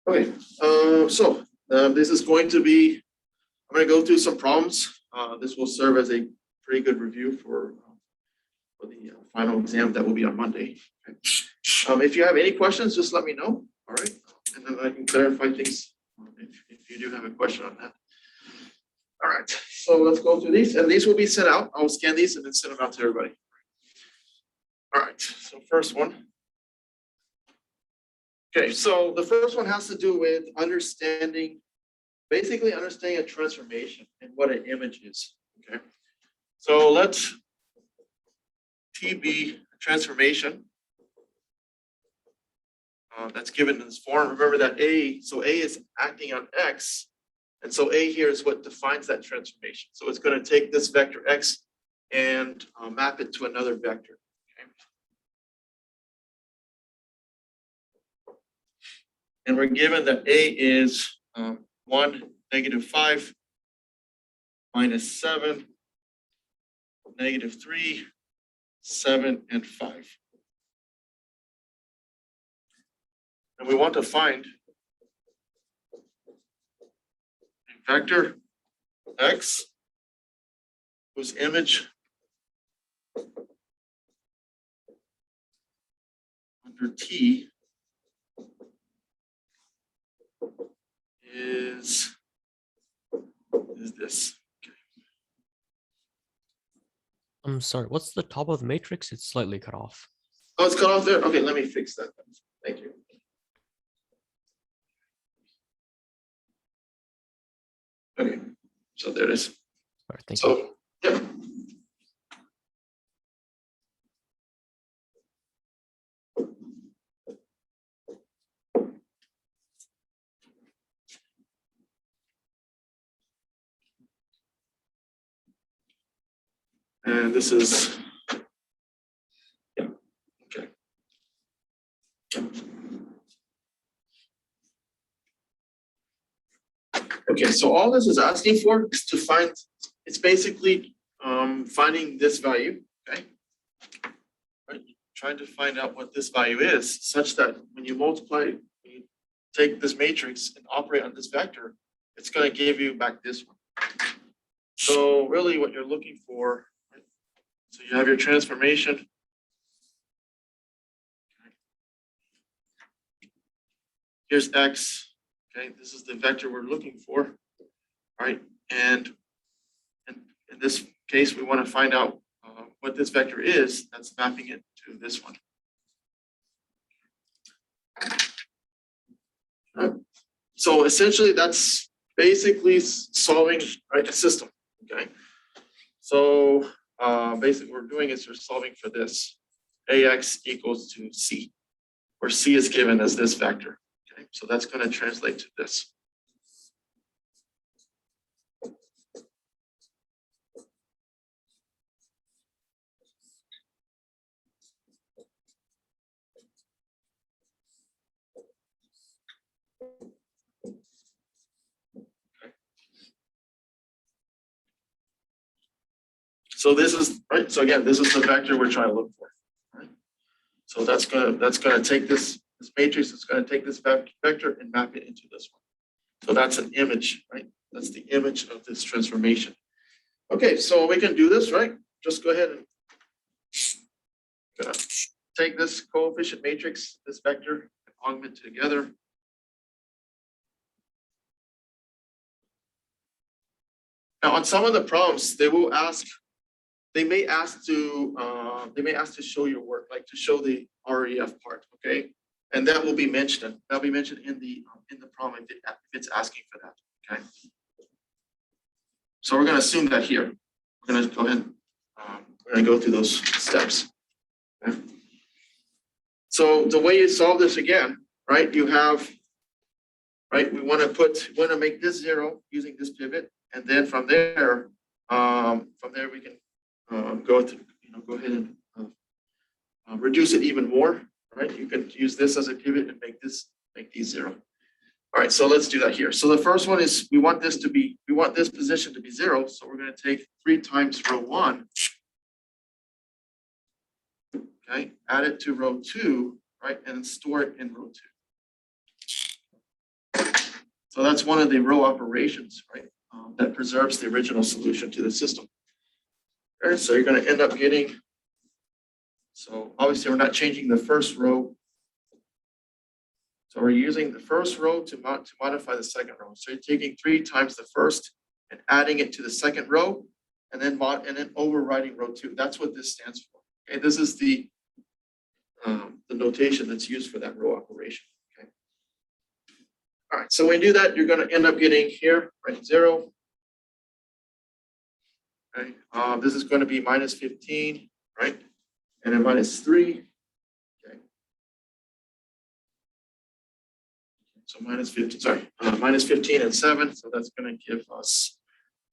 Okay, this is going to be, I'm going to go through some problems. This will serve as a pretty good review for the final exam that will be on Monday. Okay. If you have any questions, just let me know. All right, and then I can clarify things if you do have a question on that. All right, so let's go through these, and these will be sent out. I'll scan these and then send them out to everybody. All right, so first one. Okay, so the first one has to do with basically understanding a transformation and what an image is. Okay, so let's T be a transformation that's given in this form. Remember that A is acting on X, and so A here is what defines that transformation. So it's going to take this vector X and map it to another vector. Okay. And we're given that A is 1, -5, -7, -3, 7, and 5. And we want to find a vector X whose image under T is this. Okay. I'm sorry, what's the top of the matrix? It's slightly cut off. Oh, it's cut off there? Okay, let me fix that. Thank you. Okay, so there it is. All right, thank you. Yeah. And this is, yeah, okay. Okay, so all this is asking for is to find, it's basically finding this value, okay? Right? Trying to find out what this value is, such that when you multiply, when you take this matrix and operate on this vector, it's going to give you back this one. So really what you're looking for, right? So you have your transformation. Here's X. Okay, this is the vector we're looking for, right? And in this case, we want to find out what this vector is that's mapping it to this one. Right. So essentially, that's basically solving, right, a system. Okay. So basically, what we're doing is we're solving for this. AX equals to C, where C is given as this vector. Okay, so that's going to translate to this. So this is right. So again, this is the vector we're trying to look for. Right? So that's gonna take this matrix. It's gonna take this vector and map it into this one. So that's an image, right? That's the image of this transformation. Okay, so we can do this, right? Just go ahead and take this coefficient matrix, this vector, and augment together. Now, on some of the problems, they may ask to show your work, like to show the REF part, okay? And that will be mentioned. That'll be mentioned in the problem if it's asking for that, okay? So we're going to assume that here. We're going to go ahead. We're going to go through those steps. Okay? So the way you solve this again, right? You have, right? We want to make this 0 using this pivot, and then from there we can go ahead and reduce it even more, right? You can use this as a pivot and make these 0. All right, so let's do that here. So the first one is we want this position to be 0. So we're going to take 3 times row 1. Okay, add it to row 2, right, and store it in row 2. So that's one of the row operations, right? That preserves the original solution to the system. Okay, so you're going to end up getting, so obviously we're not changing the first row. So we're using the first row to modify the second row. So you're taking 3 times the first and adding it to the second row, and then overriding row 2. That's what this stands for. Okay, this is the notation that's used for that row operation. Okay. All right, so when you do that, you're going to end up getting here, right, 0. Okay, this is going to be minus 15, right, and then minus 3. Okay. So minus 15, sorry, minus 15 and 7. So that's going to give us,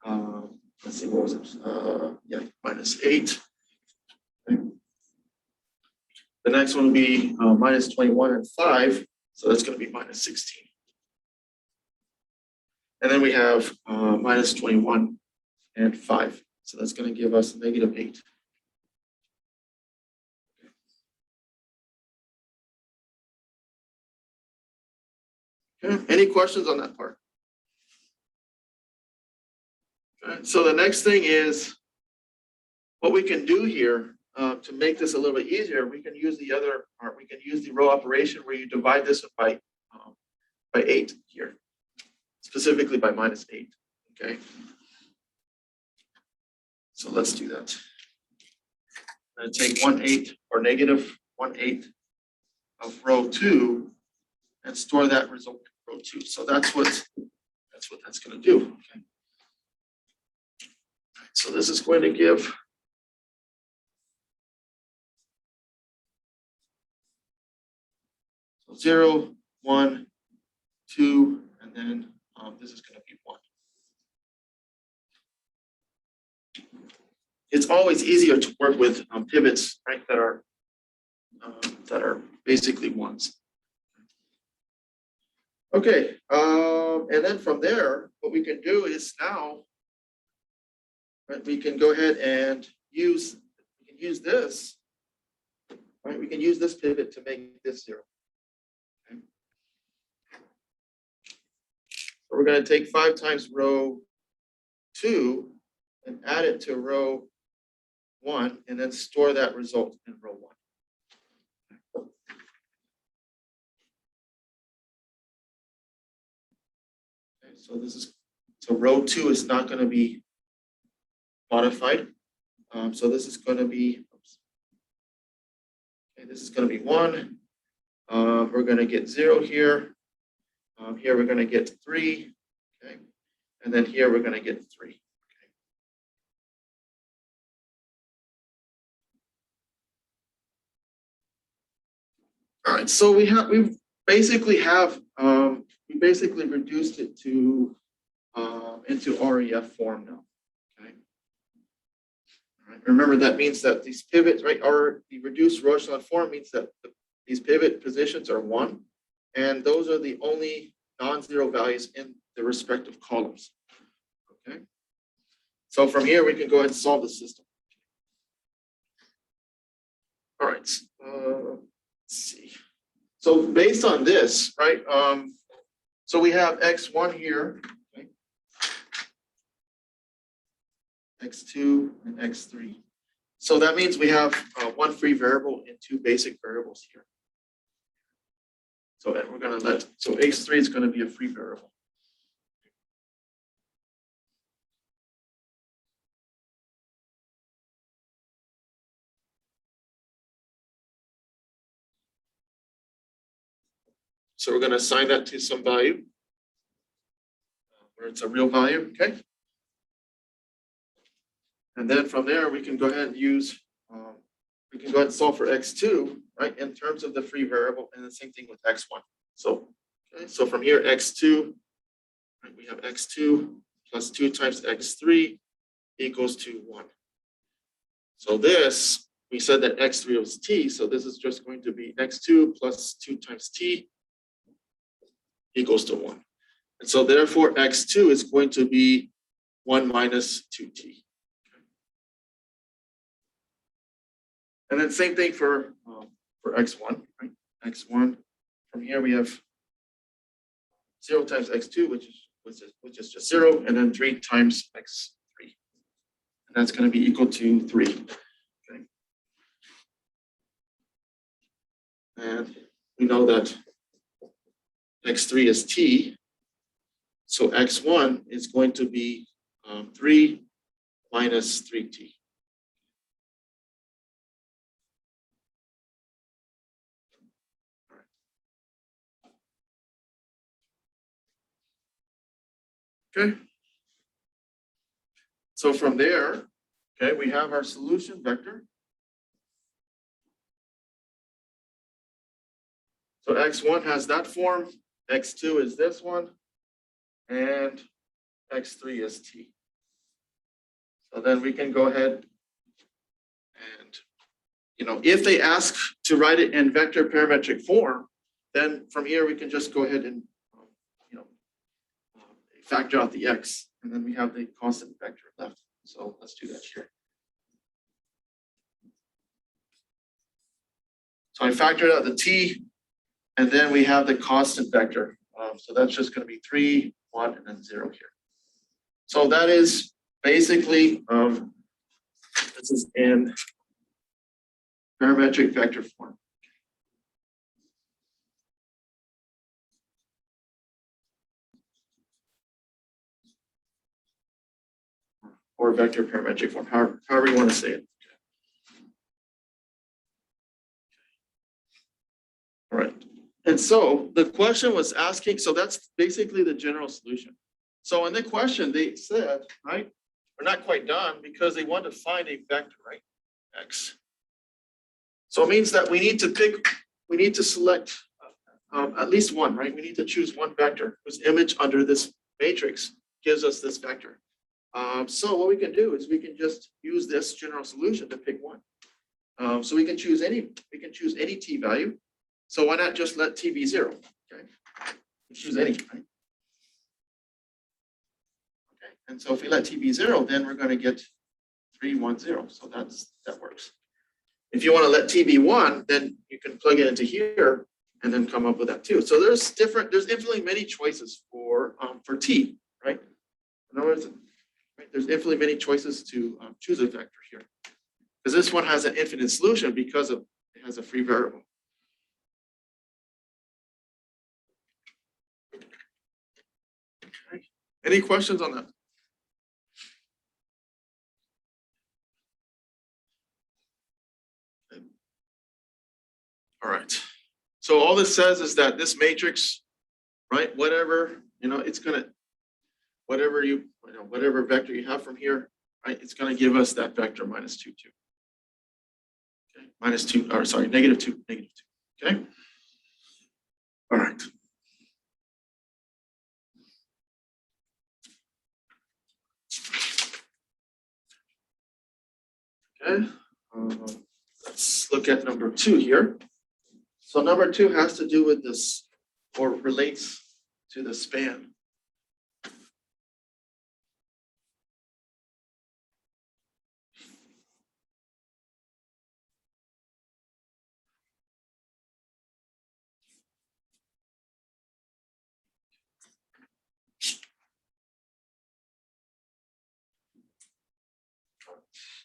let's see, what was it? Yeah, minus 8. Okay. The next one will be minus 21 and 5. So that's going to be minus 16. And then we have minus 21 and 5. So that's going to give us negative 8. Okay. Any questions on that part? Okay. So the next thing is what we can do here to make this a little bit easier. We can use the row operation where you divide this by 8 here, specifically by minus 8. Okay. So let's do that. I'm going to take 1/8 or negative 1/8 of row 2 and store that result in row 2. So that's what that's going to do. Okay. So this is going to give so 0, 1, 2, and then this is going to be 1. It's always easier to work with pivots, right, that are basically ones. Okay, and then from there, what we can do is now, right, we can go ahead and use this, right? We can use this pivot to make this 0. Okay. So we're going to take 5 times row 2 and add it to row 1, and then store that result in row 1. Okay, so row 2 is not going to be modified. So this is going to be, okay, this is going to be 1. We're going to get 0 here. Here we're going to get 3. Okay, and then here we're going to get 3. All right, so we basically reduced it to into REF form now. Okay. All right. Remember that means that these pivots, right, are the reduced row echelon form means that these pivot positions are 1, and those are the only non-zero values in the respective columns. Okay. So from here we can go ahead and solve the system. All right. Let's see. So based on this, right? So we have x1 here, okay? x2 and x3. So that means we have one free variable and 2 basic variables here. So we're going to so x3 is going to be a free variable. So we're going to assign that to some value where it's a real value, okay? And then from there, we can go ahead and use, we can go ahead and solve for x2, right, in terms of the free variable, and the same thing with x1. So, okay, so from here, x2, right, we have x2 plus 2 times x3 equals to 1. So this, we said that x3 was t, so this is just going to be x2 plus 2 times t equals to 1. And so therefore, x2 is going to be 1 minus 2t. And then same thing for x1, right? x1, from here we have 0 times x2, which is just 0, and then 3 times x3. And that's going to be equal to 3. Okay. And we know that x3 is t, so x1 is going to be 3 minus 3t. Okay. So from there, okay, we have our solution vector. So x1 has that form, x2 is this one, and x3 is t. So then we can go ahead and, if they ask to write it in vector parametric form, then from here we can just go ahead and, factor out the x, and then we have the constant vector left. So let's do that here. So I factored out the t, and then we have the constant vector. So that's just going to be 3, 1, and then 0 here. So that is basically, this is in parametric vector form. Or vector parametric form, however you want to say it. All right. And so the question was asking, so that's basically the general solution. So in the question, they said, right, we're not quite done because they want to find a vector, right? X. So it means that we need to select at least one, right? We need to choose one vector whose image under this matrix gives us this vector. So what we can do is we can just use this general solution to pick one. So we can choose any t value. So why not just let t be 0? Okay, choose any, right? Okay, and so if we let t be 0, then we're going to get 3, 1, 0. So that works. If you want to let t be 1, then you can plug it into here and then come up with that too. So there's infinitely many choices for t, right? In other words, right, there's infinitely many choices to choose a vector here, because this one has an infinite solution because it has a free variable. Okay. Any questions on that? All right. So all this says is that this matrix, right, whatever, it's going to, whatever vector you have from here, right, it's going to give us that vector minus 2, 2. Okay, minus 2, or sorry, negative 2, negative 2. Okay. All right. Okay. Let's look at number 2 here. So number 2 has to do with this, or relates to the span.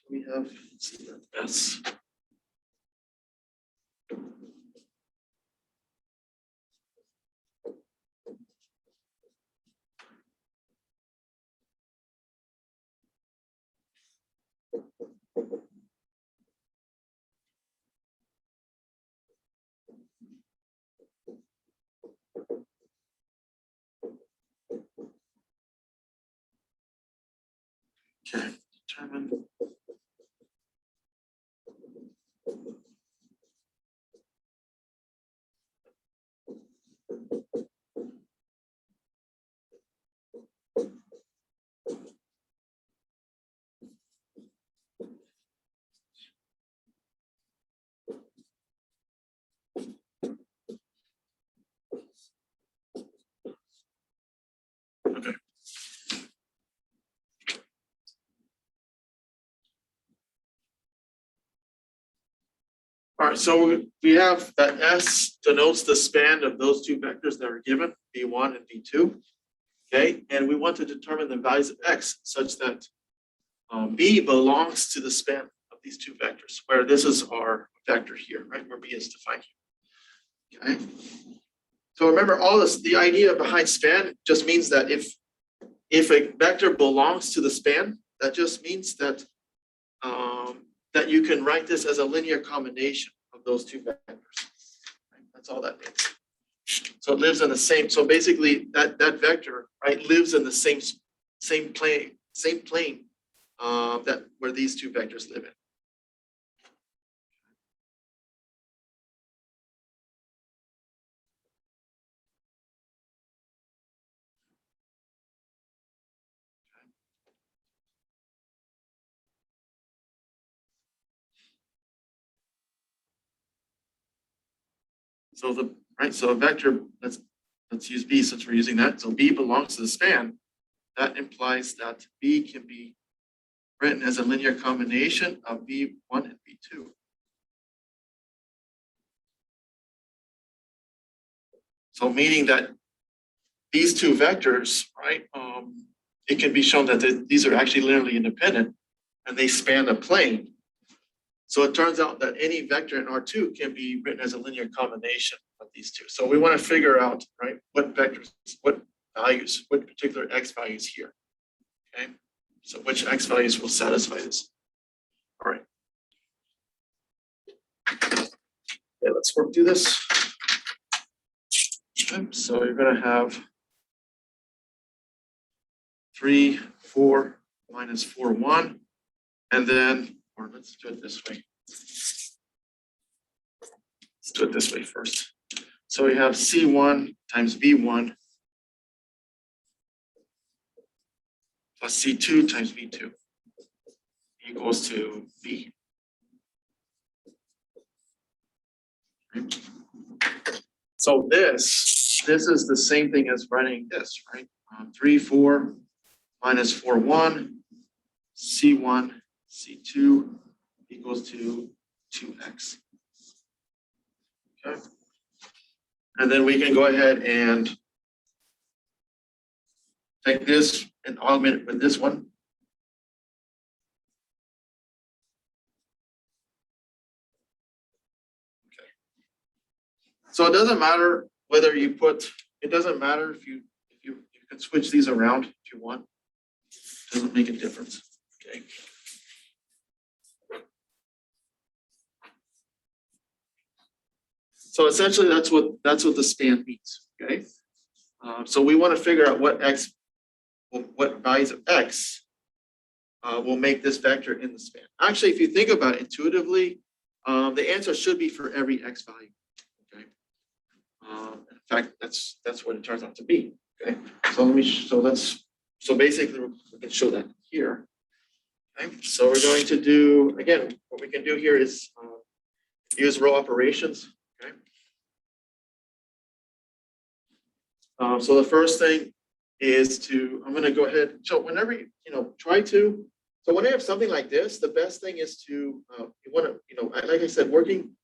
We have, let's see, S. Okay, determine right, so we have that S denotes the span of those two vectors that are given, V1 and V2. Okay, and we want to determine the values of X such that B belongs to the span of these two vectors, where this is our vector here, right, where B is defined here. Okay, so remember all this, the idea behind span just means that if a vector belongs to the span, that just means that that you can write this as a linear combination of those two vectors. Right? That's all that means. So it lives in the same. So basically, that vector, right, lives in the same plane that where these two vectors live in. So so a vector, let's use B since we're using that. So B belongs to the span. That implies that B can be written as a linear combination of V1 and V2. So meaning that these two vectors, right, it can be shown that these are actually linearly independent and they span a plane. So it turns out that any vector in R2 can be written as a linear combination of these two. So we want to figure out, right, what vectors, what values, what particular X values here. Okay, so which X values will satisfy this? All right. Okay, let's work through this. Okay, so you're going to have 3, 4, minus 4, 1, and then, or let's do it this way. Let's do it this way first. So we have C1 times V1 plus C2 times V2 equals to B. Okay. So this is the same thing as writing this, right? 3, 4, minus 4, 1, C1, C2 equals to 2X. Okay. And then we can go ahead and take this and augment it with this one. Okay. So it doesn't matter whether you put, it doesn't matter if you can switch these around if you want. It doesn't make a difference. Okay. So essentially that's what the span means. Okay. So we want to figure out what values of X will make this vector in the span. Actually, if you think about it intuitively, the answer should be for every X value. Okay. In fact, that's what it turns out to be. Okay. So basically we can show that here. Okay. So we're going to do, again, what we can do here is use row operations. Okay. So the first thing is I'm going to go ahead. So whenever you try to, so when you have something like this, the best thing is to you want to, like I said, working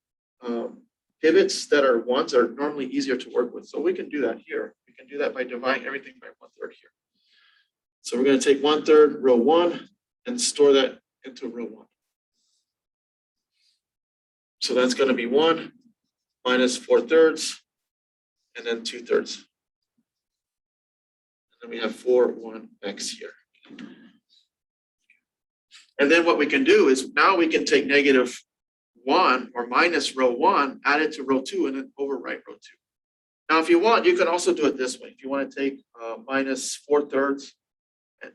pivots that are ones are normally easier to work with. So we can do that here. We can do that by dividing everything by 1/3 here. So we're going to take 1/3 row 1 and store that into row 1. So that's going to be 1 minus 4/3 and then 2/3. And then we have 4, 1, X here. And then what we can do is now we can take -1 or minus row 1, add it to row 2, and then overwrite row 2. Now, if you want, you can also do it this way. If you want to take minus 4/3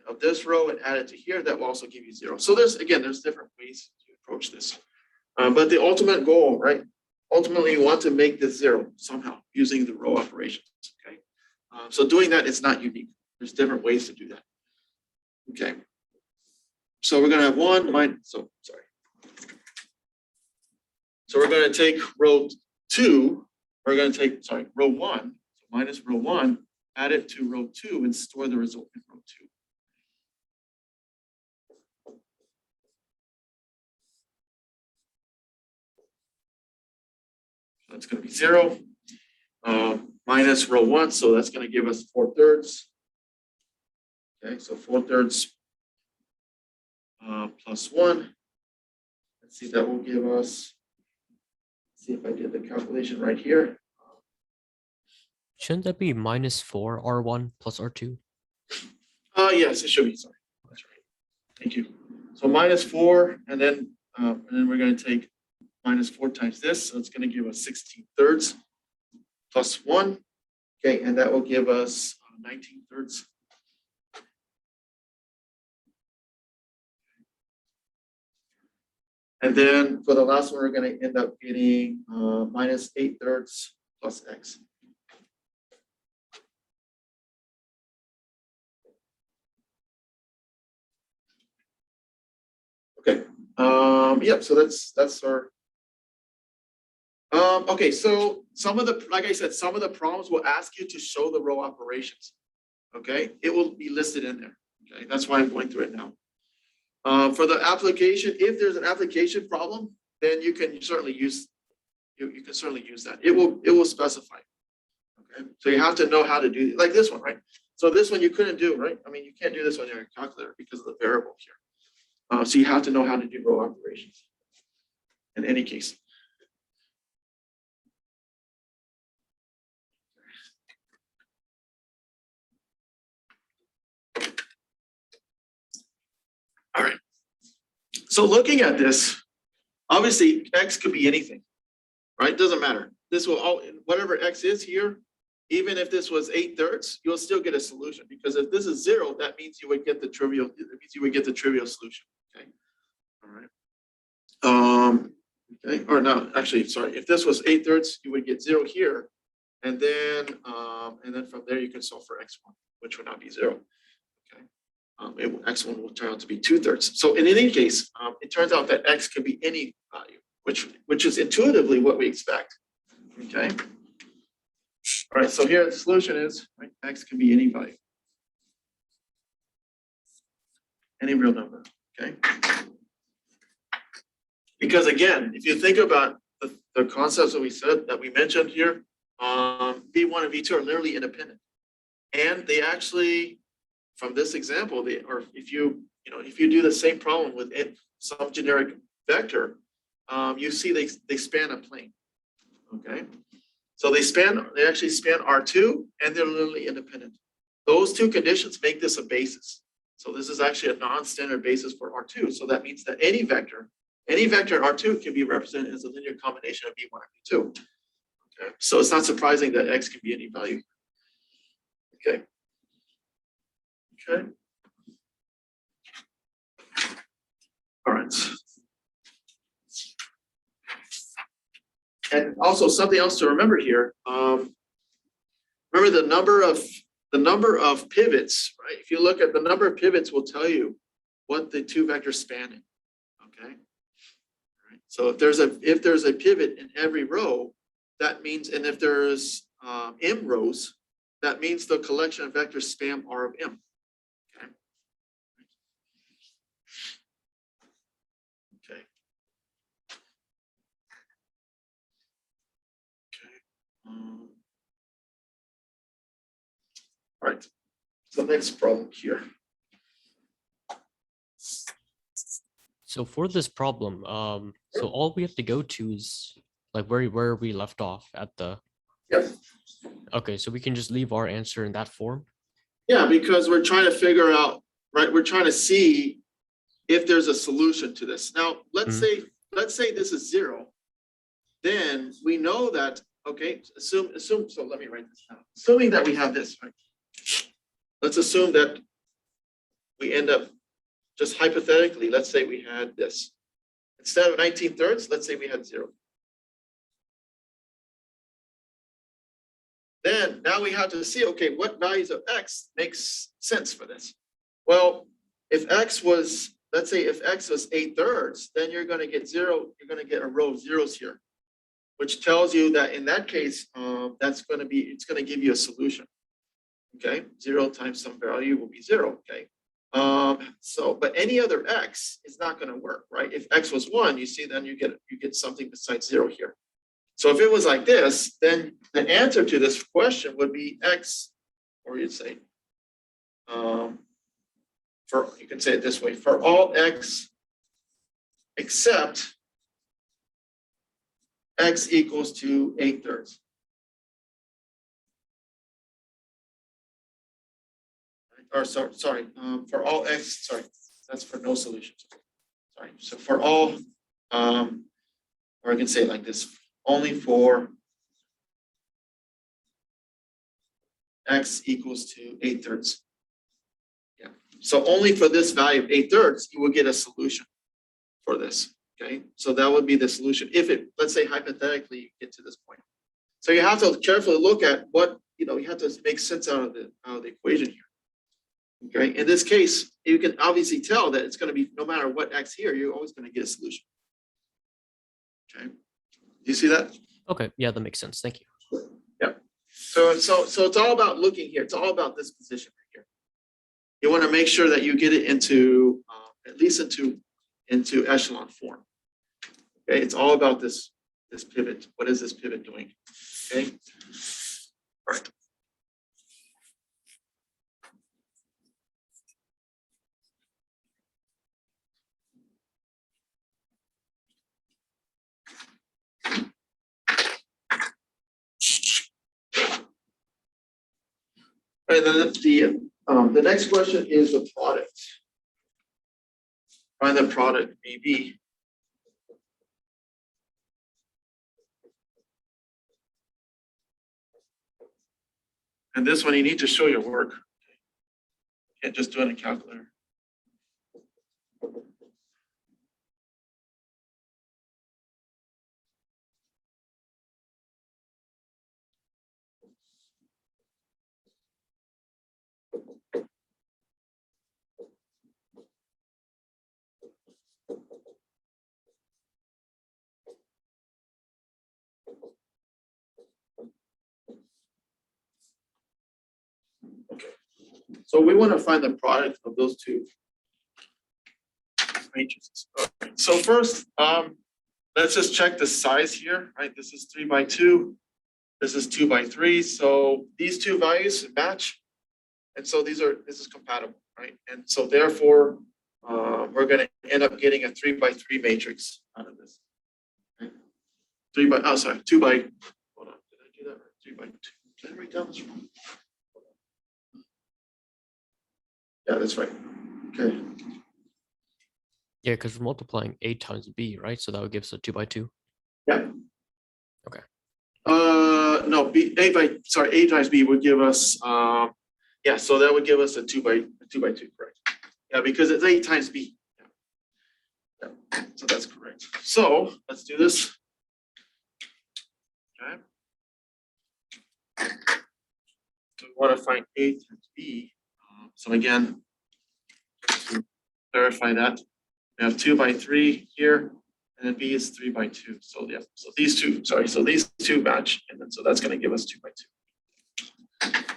of this row and add it to here, that will also give you 0. So there's different ways to approach this. But the ultimate goal, right? Ultimately, you want to make this 0 somehow using the row operations. Okay. So doing that is not unique. There's different ways to do that. Okay. So we're going to have 1 minus, So we're going to take row 2. We're going to take, row 1, so minus row 1, add it to row 2 and store the result in row 2. that's going to be 0. Minus row 1, so that's going to give us 4/3. Okay, so 4/3 plus 1. Let's see, that will give us, let's see if I did the calculation right here. Shouldn't that be minus 4 R1 plus R2? Yes, it should be. Sorry, that's right. Thank you. So minus 4, and then we're going to take minus 4 times this, so it's going to give us 16/3 plus 1. Okay, and that will give us 19/3. And then for the last one, we're going to end up getting minus 8/3 plus x. Okay. Yep. So that's our. Okay. So some of the, like I said, some of the problems will ask you to show the row operations. Okay. It will be listed in there. Okay. That's why I'm going through it now. For the application, if there's an application problem, then you can certainly use you can certainly use that. It will specify. Okay. So you have to know how to do, like this one, right? So this one you couldn't do, right? I mean, you can't do this on your calculator because of the variable here. So you have to know how to do row operations in any case. All right. So looking at this, obviously x could be anything, right? Doesn't matter. This will all, whatever x is here, even if this was 8/3, you'll still get a solution, because if this is 0, that means you would get the trivial. It means you would get the trivial solution. Okay. All right. Okay. Or no, actually, sorry. If this was 8/3, you would get 0 here, and then from there you can solve for x1, which would not be 0. Okay. X1 will turn out to be 2/3. So in any case, it turns out that x can be any value, which is intuitively what we expect. Okay. All right. So here the solution is, right, x can be any value, any real number. Okay. Because again, if you think about the concepts that we mentioned here, V1 and V2 are literally independent, and they actually, from this example, or if you do the same problem with some generic vector, you see they span a plane. Okay, so they actually span R2, and they're literally independent. Those two conditions make this a basis. So this is actually a non-standard basis for R2. So that means that any vector in R2 can be represented as a linear combination of V1 and V2. Okay, so it's not surprising that x can be any value. Okay. Okay. All right. And also something else to remember here. Remember the number of pivots, right? If you look at the number of pivots, will tell you what the two vectors span in. Okay. All right. So if there's a pivot in every row, that means, and if there's m rows, that means the collection of vectors span R of m. Okay. Okay. Okay. All right. So next problem here. So for this problem, so all we have to go to is like where we left off at the. Yes. Okay, so we can just leave our answer in that form. Yeah, because we're trying to figure out, right? We're trying to see if there's a solution to this. Now, let's say this is 0. Then we know that, okay, assume, so let me write this down. Assuming that we have this, right? Let's assume that we end up, just hypothetically, let's say we had this. Instead of 19/3, let's say we had 0. Then now we have to see, okay, what values of x makes sense for this? Well, if x was, let's say if x was 8/3, then you're going to get 0, you're going to get a row of zeros here, which tells you that in that case, it's going to give you a solution. Okay, 0 times some value will be 0. Okay, but any other x is not going to work, right? If x was 1, you see, then you get something besides 0 here. So if it was like this, then the answer to this question would be X, or you'd say, you can say it this way, for all X except X equals to 8/3. Or sorry, for all X, sorry, that's for no solutions. Sorry, so for all, or I can say it like this, only for X equals to 8/3. Yeah, so only for this value of 8/3, you will get a solution for this, okay? So that would be the solution if it, let's say hypothetically, you get to this point. So you have to carefully look at what, you have to make sense out of the equation here. Okay, in this case, you can obviously tell that it's going to be no matter what X here, you're always going to get a solution. Okay, do you see that? Okay, yeah, that makes sense. Thank you. Yeah. So it's all about looking here. It's all about this position right here. You want to make sure that you get it into at least into echelon form. Okay, it's all about this pivot. What is this pivot doing? Okay. All right. And then the next question is the product. Find the product BB. And this one you need to show your work. You can't just do it in a calculator. Okay. So we want to find the product of those two matrices. Okay. So first, let's just check the size here, right? This is 3×2. This is 2×3. So these two values match. And so this is compatible, right? And so therefore, we're going to end up getting a 3×3 matrix out of this. Okay. 2 by, hold on, did I do that right? 3×2. Did I write down this wrong? Yeah, that's right. Okay. Yeah, because we're multiplying A times B, right? So that would give us a 2×2. Yeah. Okay. No, A times B would give us, yeah, so that would give us a 2×2, correct? Yeah, because it's A times B. Yeah. Yeah. So that's correct. So let's do this. Okay. So we want to find A times B. So again, to verify that, we have 2×3 here, and then B is 3×2. So yeah, so these two match, and then so that's going to give us 2×2.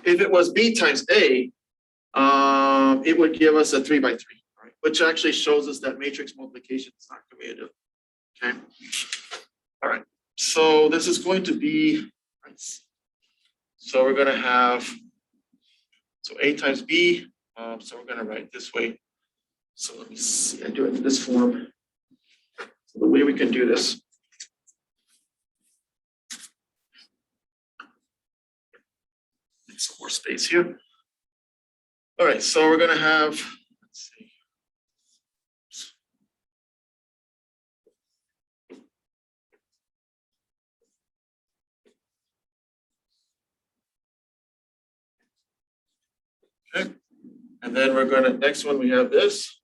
If it was B times A, it would give us a 3×3, right? Which actually shows us that matrix multiplication is not commutative. Okay. All right. So this is going to be, so we're going to have, so A times B. So we're going to write it this way. So let me see, I do it in this form. So the way we can do this. Make some more space here. All right, so we're going to have, let's see. Okay, and then we're going to, next one we have this.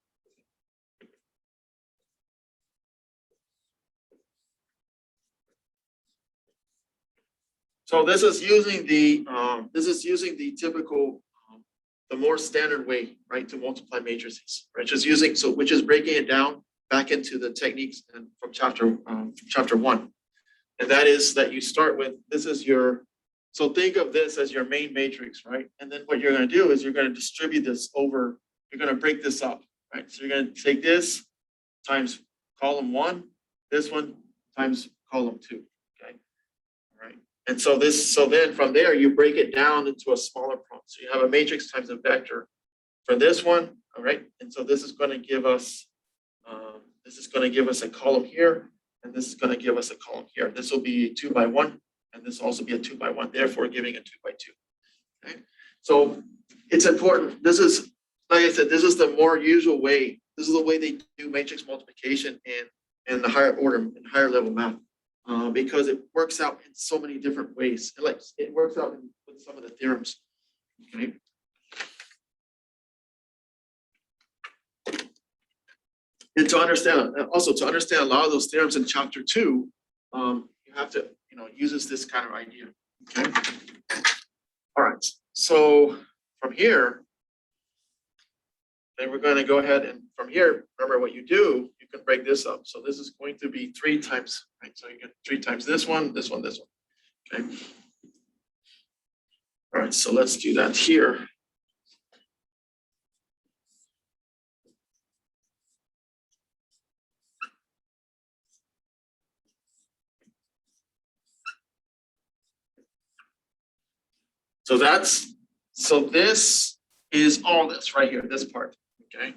So this is using the typical, the more standard way, right, to multiply matrices, right? Just using, which is breaking it down back into the techniques from chapter 1, and that is that you start with, this is your, so think of this as your main matrix, right? And then what you're going to do is you're going to distribute this over, you're going to break this up, right? So you're going to take this times column 1, this one times column 2. Okay. And so then from there, you break it down into a smaller problem. So you have a matrix times a vector for this one, all right? And so this is going to give us a column here, and this is going to give us a column here. This will be 2 by 1, and this will also be a 2 by 1, therefore giving a 2 by 2. Okay? So it's important. This is, like I said, this is the more usual way. This is the way they do matrix multiplication in the higher order, in higher level math. Because it works out in so many different ways. It works out with some of the theorems. Okay. And to understand a lot of those theorems in chapter 2, you have to, uses this kind of idea. Okay. All right. So from here, then we're going to go ahead and from here, remember what you do, you can break this up. So this is going to be 3 times, right? So you get 3 times this one, this one, this one. Okay. All right, so let's do that here. So this is all this right here, this part. Okay.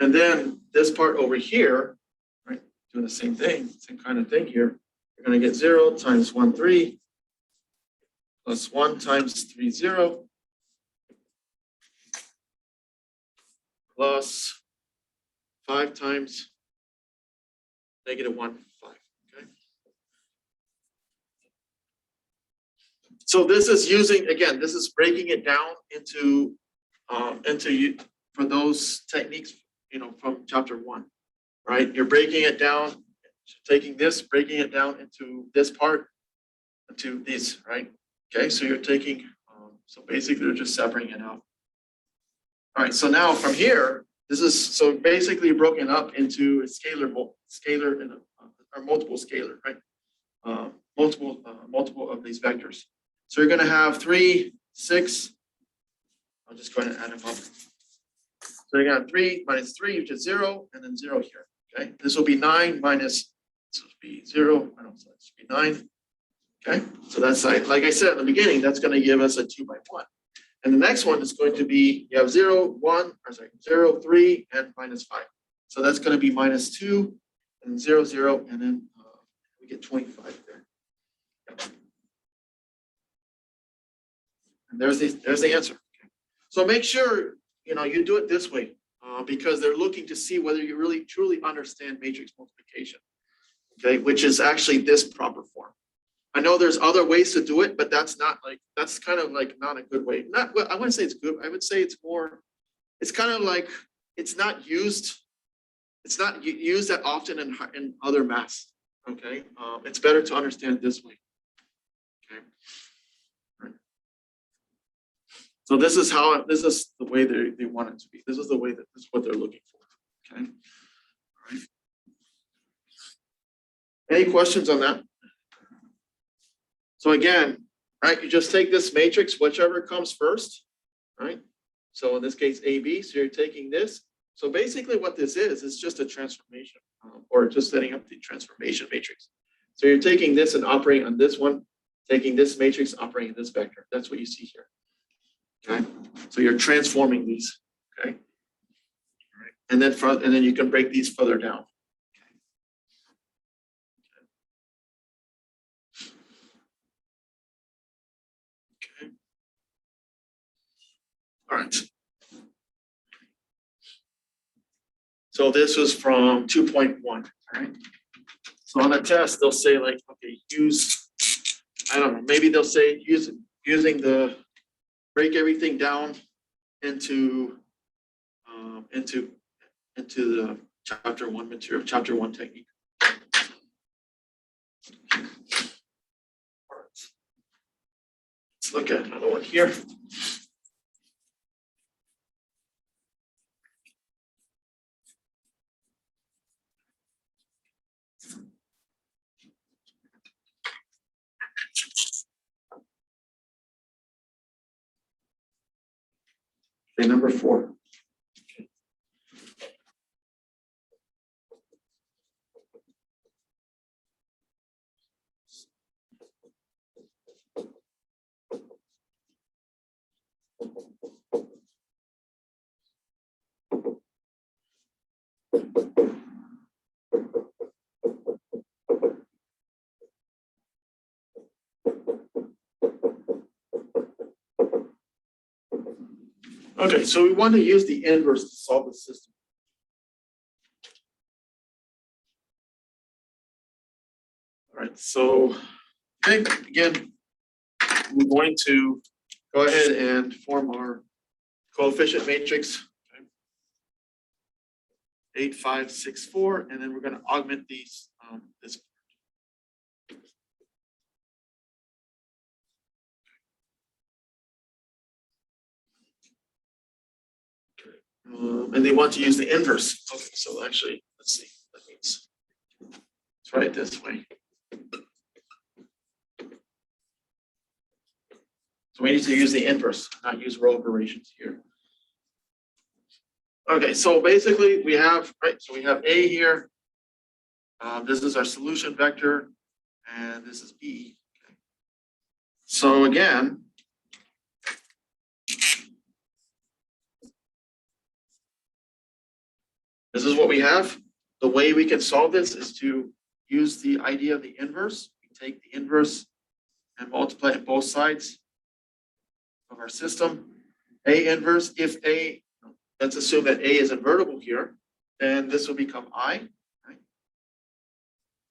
And then this part over here, right, doing the same thing, same kind of thing here. You're going to get 0 times 1, 3, plus 1 times 3, 0, plus 5 times negative 1, 5. Okay. So this is using, again, this is breaking it down into for those techniques, from chapter 1, right? You're breaking it down, taking this, breaking it down into this part, into these, right? Okay, so you're taking, so basically they're just separating it out. All right, so now from here, this is so basically broken up into a scalar and or multiple scalar, right? Multiple of these vectors. So you're going to have 3, 6. I'll just go ahead and add them up. So you're going to have 3 minus 3, which is 0, and then 0 here. Okay, this will be 9 minus, this will be 0, this will be 9. Okay, so that's like I said in the beginning, that's going to give us a 2 by 1. And the next one is going to be, you have 0, 0, 3, and minus 5. So that's going to be minus 2, and 0, 0, and then we get 25 there. And there's the answer. Okay. So make sure, you do it this way because they're looking to see whether you really truly understand matrix multiplication, okay, which is actually this proper form. I know there's other ways to do it, but that's kind of like not a good way. I wouldn't say it's good. I would say it's kind of like it's not used that often in other maths. Okay, it's better to understand this way. Okay. Right. So this is the way they want it to be. This is what they're looking for. Okay. All right. Any questions on that? So again, right, you just take this matrix, whichever comes first, right? So in this case, AB, so you're taking this. So basically what this is just a transformation or just setting up the transformation matrix. So you're taking this and operating on this one, taking this matrix, operating this vector. That's what you see here. Okay, so you're transforming these, okay? All right. And then you can break these further down. Okay. All right. So this was from 2.1, all right? So on the test, they'll say like, okay, I don't know, maybe they'll say break everything down into the chapter 1 material, chapter 1 technique. Let's look at another one here. Okay, number 4. Okay, so we want to use the inverse to solve the system. All right, so okay, again, we're going to go ahead and form our coefficient matrix. 8, 5, 6, 4, and then we're going to augment these this. And they want to use the inverse. Okay, so actually, let's see. That means let's write it this way. So we need to use the inverse, not use row operations here. Okay, so basically we have, right, so we have A here. This is our solution vector, and this is B. Okay. So again, this is what we have. The way we can solve this is to use the idea of the inverse. We take the inverse and multiply it both sides of our system. A inverse, if A, let's assume that A is invertible here, then this will become I. Right?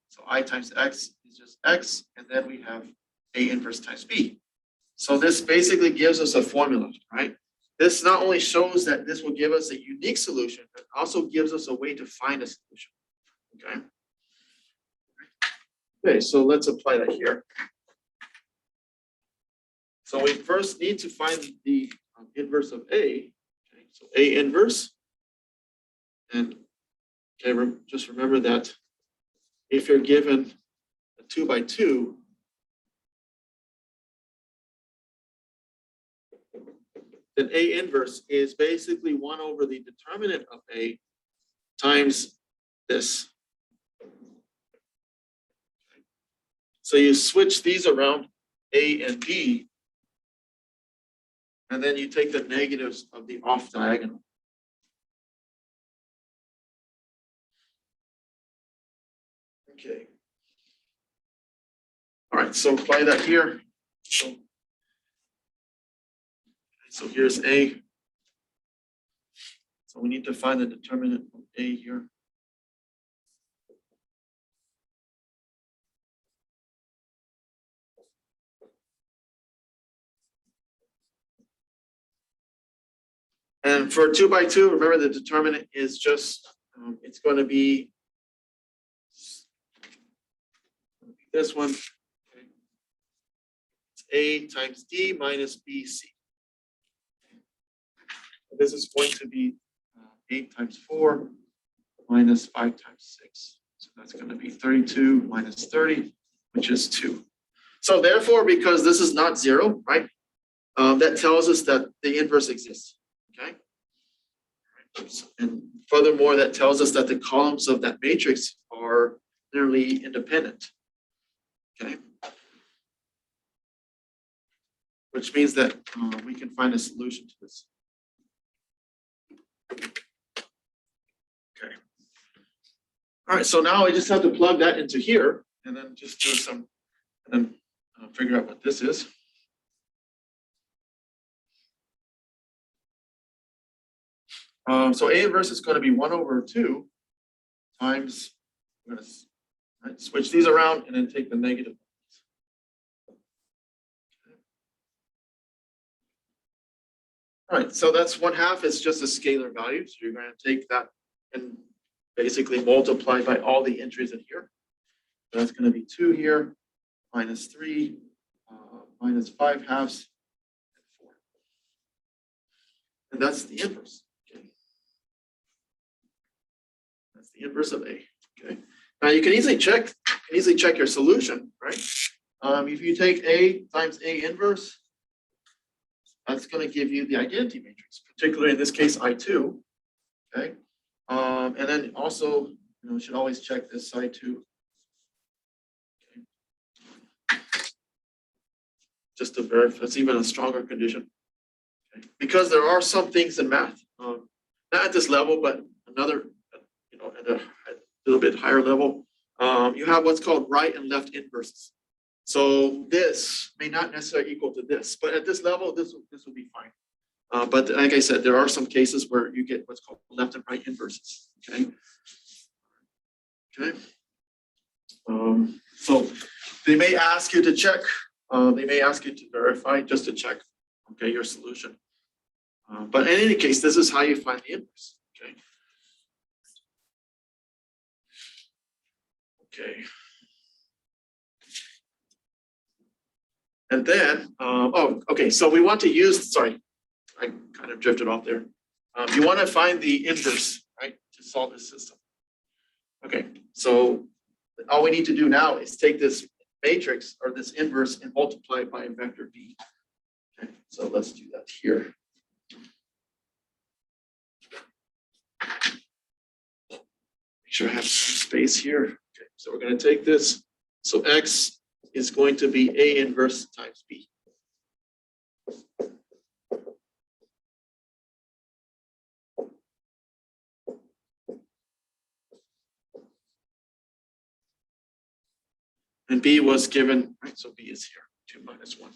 So I times X is just X, and then we have A inverse times B. So this basically gives us a formula, right? This not only shows that this will give us a unique solution, but also gives us a way to find a solution. Okay. Okay, so let's apply that here. So we first need to find the inverse of A. Okay, so A inverse. And okay, just remember that if you're given a 2 by 2, then A inverse is basically 1 over the determinant of A times this. So you switch these around, A and B, and then you take the negatives of the off diagonal. Okay. All right, so apply that here. So here's A. So we need to find the determinant of A here. And for 2 by 2, remember the determinant is just, it's going to be this one. Okay. It's A times D minus BC. This is going to be 8 times 4 minus 5 times 6. So that's going to be 32 minus 30, which is 2. So therefore, because this is not 0, right, that tells us that the inverse exists. Okay. And furthermore, that tells us that the columns of that matrix are linearly independent. Okay. Which means that we can find a solution to this. Okay. All right, so now I just have to plug that into here and then just do some, and then figure out what this is. So A inverse is going to be 1 over 2 times, I'm going to switch these around and then take the negative. All right, so that's 1/2 is just a scalar value. So you're going to take that and basically multiply by all the entries in here. So that's going to be 2 here, minus 3, minus 5 halves, and 4. And that's the inverse. Okay. That's the inverse of A. Okay. Now you can easily check your solution, right? If you take A times A inverse, that's going to give you the identity matrix, particularly in this case I2. Okay. And then also, you should always check this side too. Okay. Just to verify, it's even a stronger condition. Okay. Because there are some things in math, not at this level, but another, at a little bit higher level, you have what's called right and left inverses. So this may not necessarily equal to this, but at this level, this will be fine. But like I said, there are some cases where you get what's called left and right inverses. Okay. Okay. So they may ask you to check. They may ask you to verify just to check. Okay, your solution. But in any case, this is how you find the inverse. Okay. Okay. And then, okay. So we want to use. Sorry, I kind of drifted off there. You want to find the inverse, right, to solve this system. Okay. So all we need to do now is take this matrix or this inverse and multiply it by a vector b. Okay. So let's do that here. Make sure I have some space here. Okay, so we're going to take this. So x is going to be a inverse times b. And b was given, right? So b is here, 2 minus 1.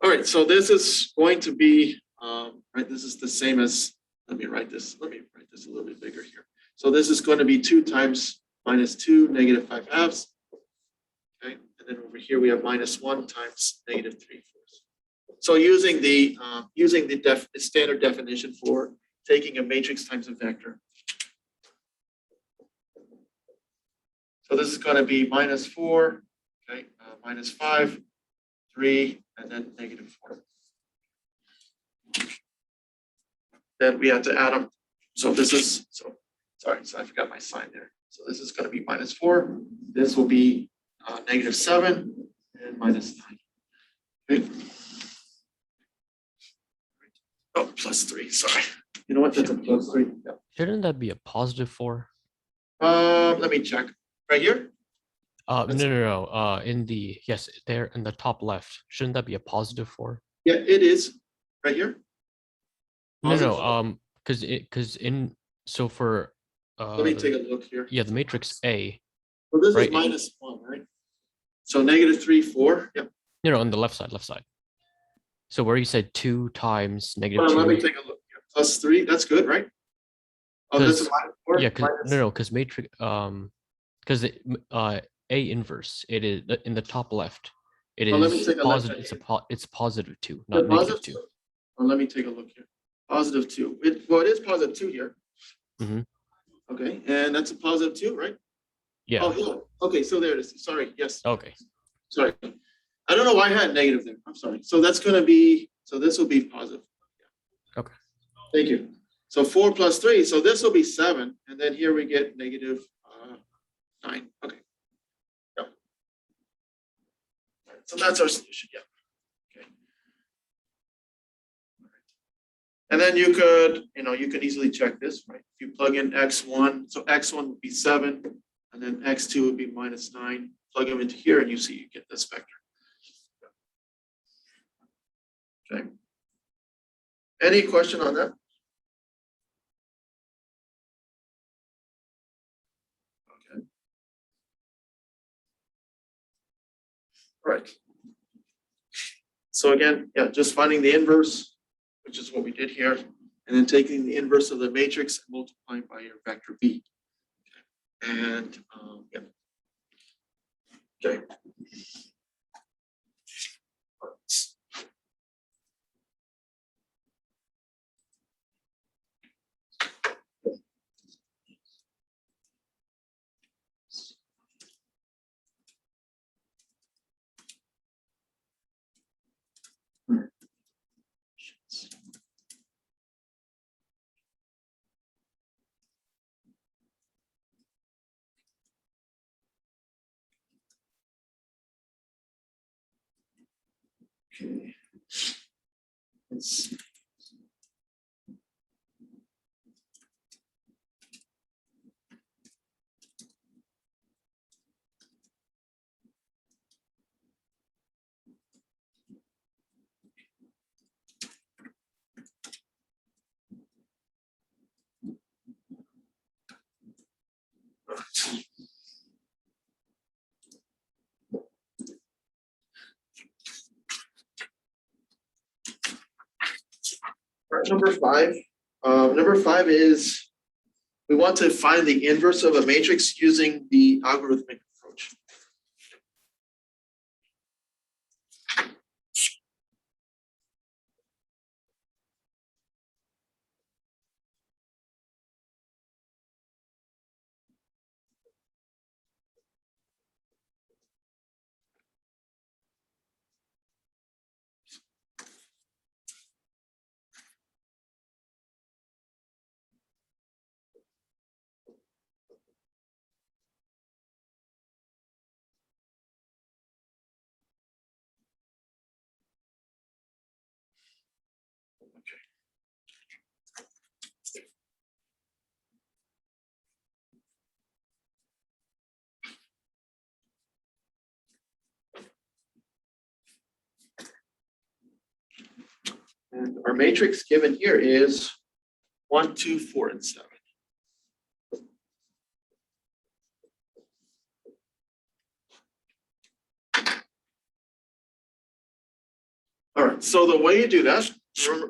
All right, so this is going to be, right, this is the same as, let me write this a little bit bigger here. So this is going to be 2 times minus 2, negative 5 halves. Okay, and then over here we have minus 1 times negative 3 fourths. So using the standard definition for taking a matrix times a vector. So this is going to be minus 4, okay, minus 5, 3, and then negative 4. Then we have to add them. So this is, sorry, so I forgot my sign there. So this is going to be minus 4. This will be negative 7 and minus 9. Okay. Oh, plus 3, sorry. You know what, that's a plus 3. Yeah. Shouldn't that be a positive 4? Let me check. Right here? No. Yes, there in the top left. Shouldn't that be a positive 4? Yeah, it is. Right here? Positive No. So for let me take a look here. yeah, the matrix A. So this right, is minus 1, right? So negative 3, 4. Yep. No, on the left side. So where you said 2 times negative 2. Let me take a look. Yeah, plus 3, that's good, right? Oh, this is minus 4. Yeah, because matrix because A inverse, it is in the top left. It is positive. It's positive 2, not negative 2. Well, let me take a look here. Positive 2. It is positive 2 here. Mm-hmm. Okay, and that's a positive 2, right? Yeah. Oh, yeah. Okay, so there it is. Sorry. Yes. Okay. Sorry. I don't know why I had negative there. I'm sorry. So that's going to be, so this will be positive. Okay. Thank you. So 4 plus 3. So this will be 7. And then here we get negative 9. Okay. Yep. So that's our solution. Yeah. Okay. All right. And then you could easily check this, right? If you plug in x1, so x1 would be 7, and then x2 would be minus 9. Plug them into here, and you see you get this vector. Okay. Any question on that? Okay. All right. So again, yeah, just finding the inverse, which is what we did here, and then taking the inverse of the matrix and multiplying by your vector b. Okay. And yeah. Okay. Okay. Let's see. at number 5. Number 5 is we want to find the inverse of a matrix using the algorithmic approach. And our matrix given here is 1, 2, 4, and 7. All right, so the way you do that,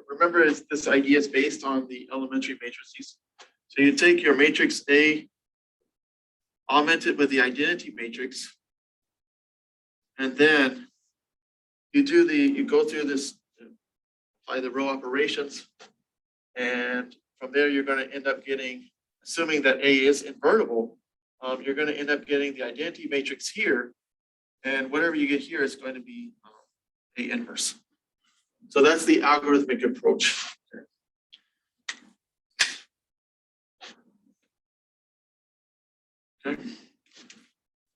remember this idea is based on the elementary matrices. So you take your matrix A, augment it with the identity matrix, and then you go through this, apply the row operations, and from there you're going to end up getting, assuming that A is invertible, you're going to end up getting the identity matrix here, and whatever you get here is going to be A inverse. So that's the algorithmic approach. Okay.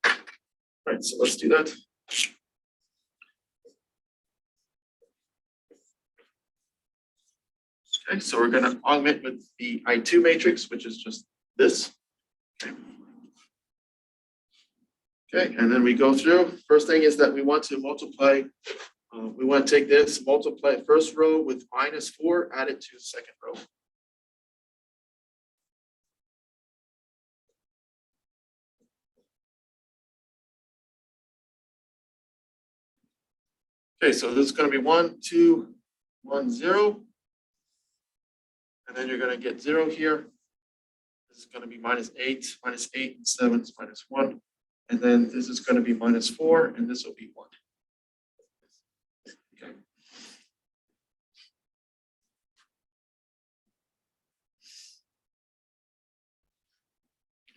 All right, so let's do that. Okay, so we're going to augment with the I2 matrix, which is just this. Okay. Okay, and then we go through. First thing is that we want to multiply. We want to take this, multiply first row with -4, add it to second row. Okay, so this is going to be 1, 2, 1, 0. And then you're going to get 0 here. This is going to be -8, -8, and 7 is -1. And then this is going to be -4, and this will be 1. Okay.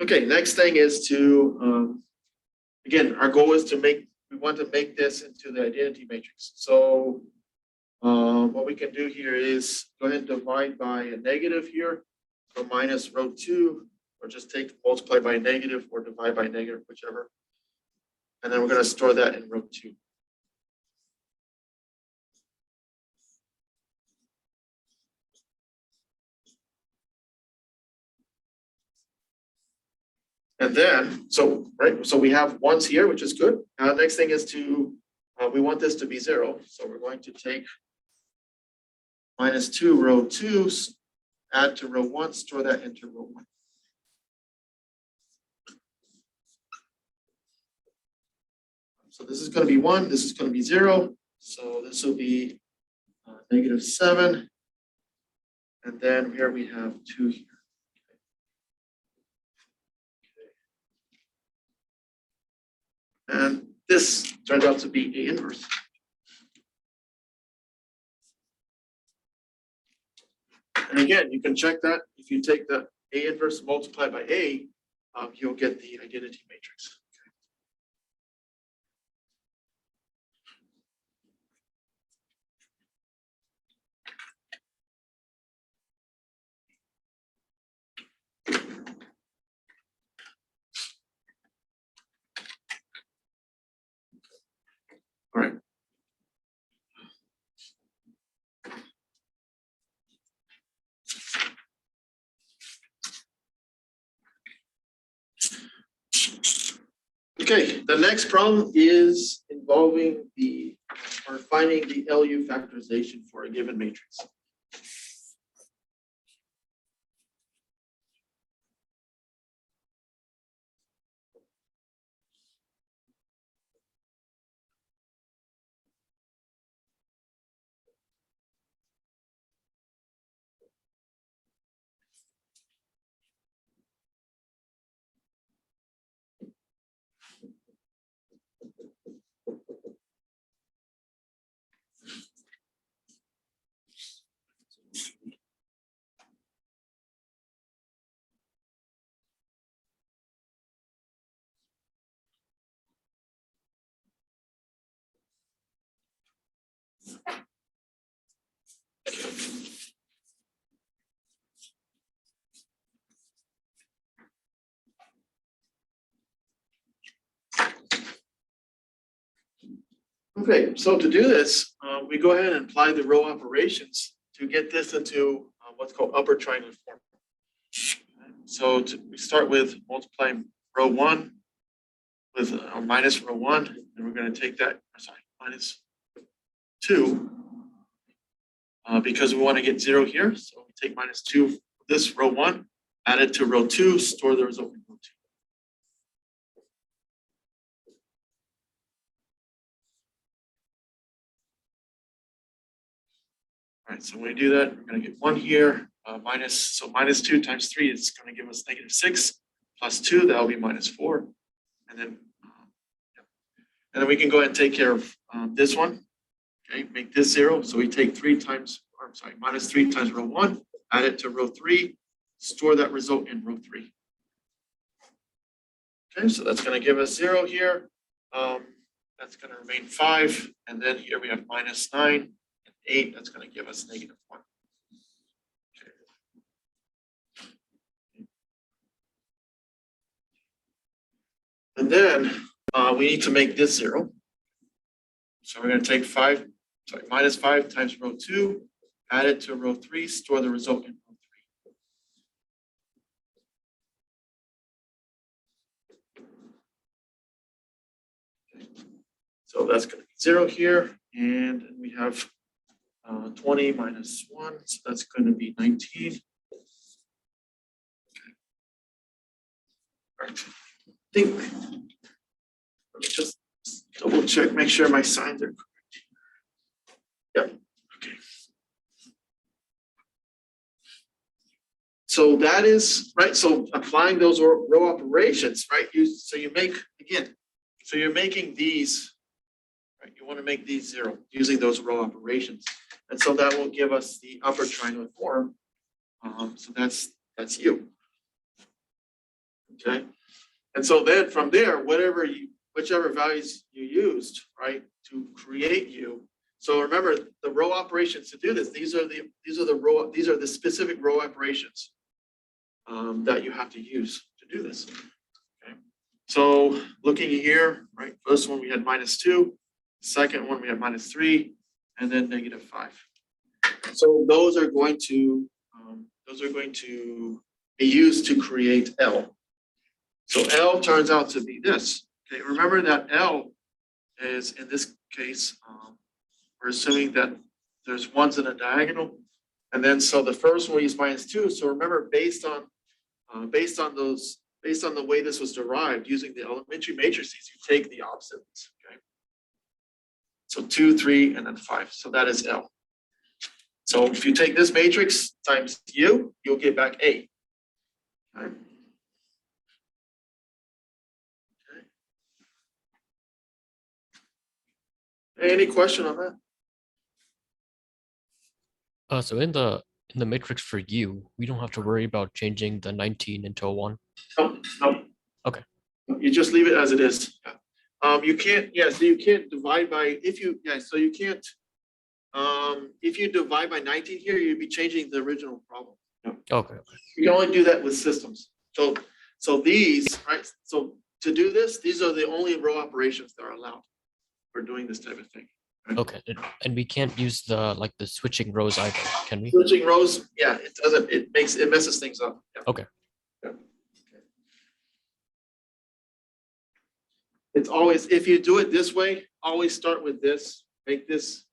Okay, next thing is to, again, our goal is to we want to make this into the identity matrix. So what we can do here is go ahead and divide by a negative here. So minus row 2, or just multiply by a negative or divide by negative, whichever. And then we're going to store that in row 2. And then, so we have ones here, which is good. Next thing is we want this to be 0. So we're going to take -2 row 2, add to row 1, store that into row 1. So this is going to be 1, this is going to be 0. So this will be -7. And then here we have 2 here. And this turned out to be A inverse. And again, you can check that. If you take the A inverse multiplied by A, you'll get the identity matrix. All right. Okay, the next problem is involving finding the LU factorization for a given matrix. Okay, so to do this, we go ahead and apply the row operations to get this into what's called upper triangle form. So we start with multiplying row 1 with minus row 1, and we're going to take that, minus 2, because we want to get 0 here. So we take minus 2, this row 1, add it to row 2, store the result in row 2. All right, so when we do that, we're going to get 1 here, minus 2 times 3 is going to give us -6, plus 2, that will be -4. And then we can go ahead and take care of this one. Okay, make this 0. So we take minus 3 times row 1, add it to row 3, store that result in row 3. Okay, so that's going to give us 0 here. That's going to remain 5. And then here we have -9 and 8. That's going to give us -1. Okay. And then we need to make this 0. So we're going to take minus 5 times row 2, add it to row 3, store the result in row 3. Okay. So that's going to be 0 here, and we have 20 minus 1, so that's going to be 19. Okay. All right. I think, let me just double check, make sure my signs are correct. Yep. Okay. So that is right. So applying those row operations, right? You're making these, right? You want to make these 0 using those row operations, and so that will give us the upper triangle form. So that's you. Okay. And so then from there, whichever values you used, right, to create U. So remember the row operations to do this. These are the specific row operations that you have to use to do this. Okay. So looking here, right, first one we had -2, second one we had -3, and then -5. So those are going to be used to create L. So L turns out to be this. Okay, remember that L is, in this case, we're assuming that there's ones in a diagonal, and then so the first one is -2. So remember, based on the way this was derived using the elementary matrices, you take the opposites. Okay, so 2, 3, and then 5. So that is L. So if you take this matrix times U, you'll get back A. Okay. Any question on that? So in the matrix for U, we don't have to worry about changing the 19 into a 1. No. Okay. You just leave it as it is. You can't. Yeah. So you can't divide by So you can't. If you divide by 19 here, you'd be changing the original problem. Yeah. Okay. You can only do that with systems. So these, right? So to do this, these are the only row operations that are allowed for doing this type of thing. Right? Okay, and we can't use the switching rows either, can we? Switching rows, yeah, it doesn't. It messes things up. Yeah. Okay. Yeah. Okay. It's always, if you do it this way, always start with this. Make this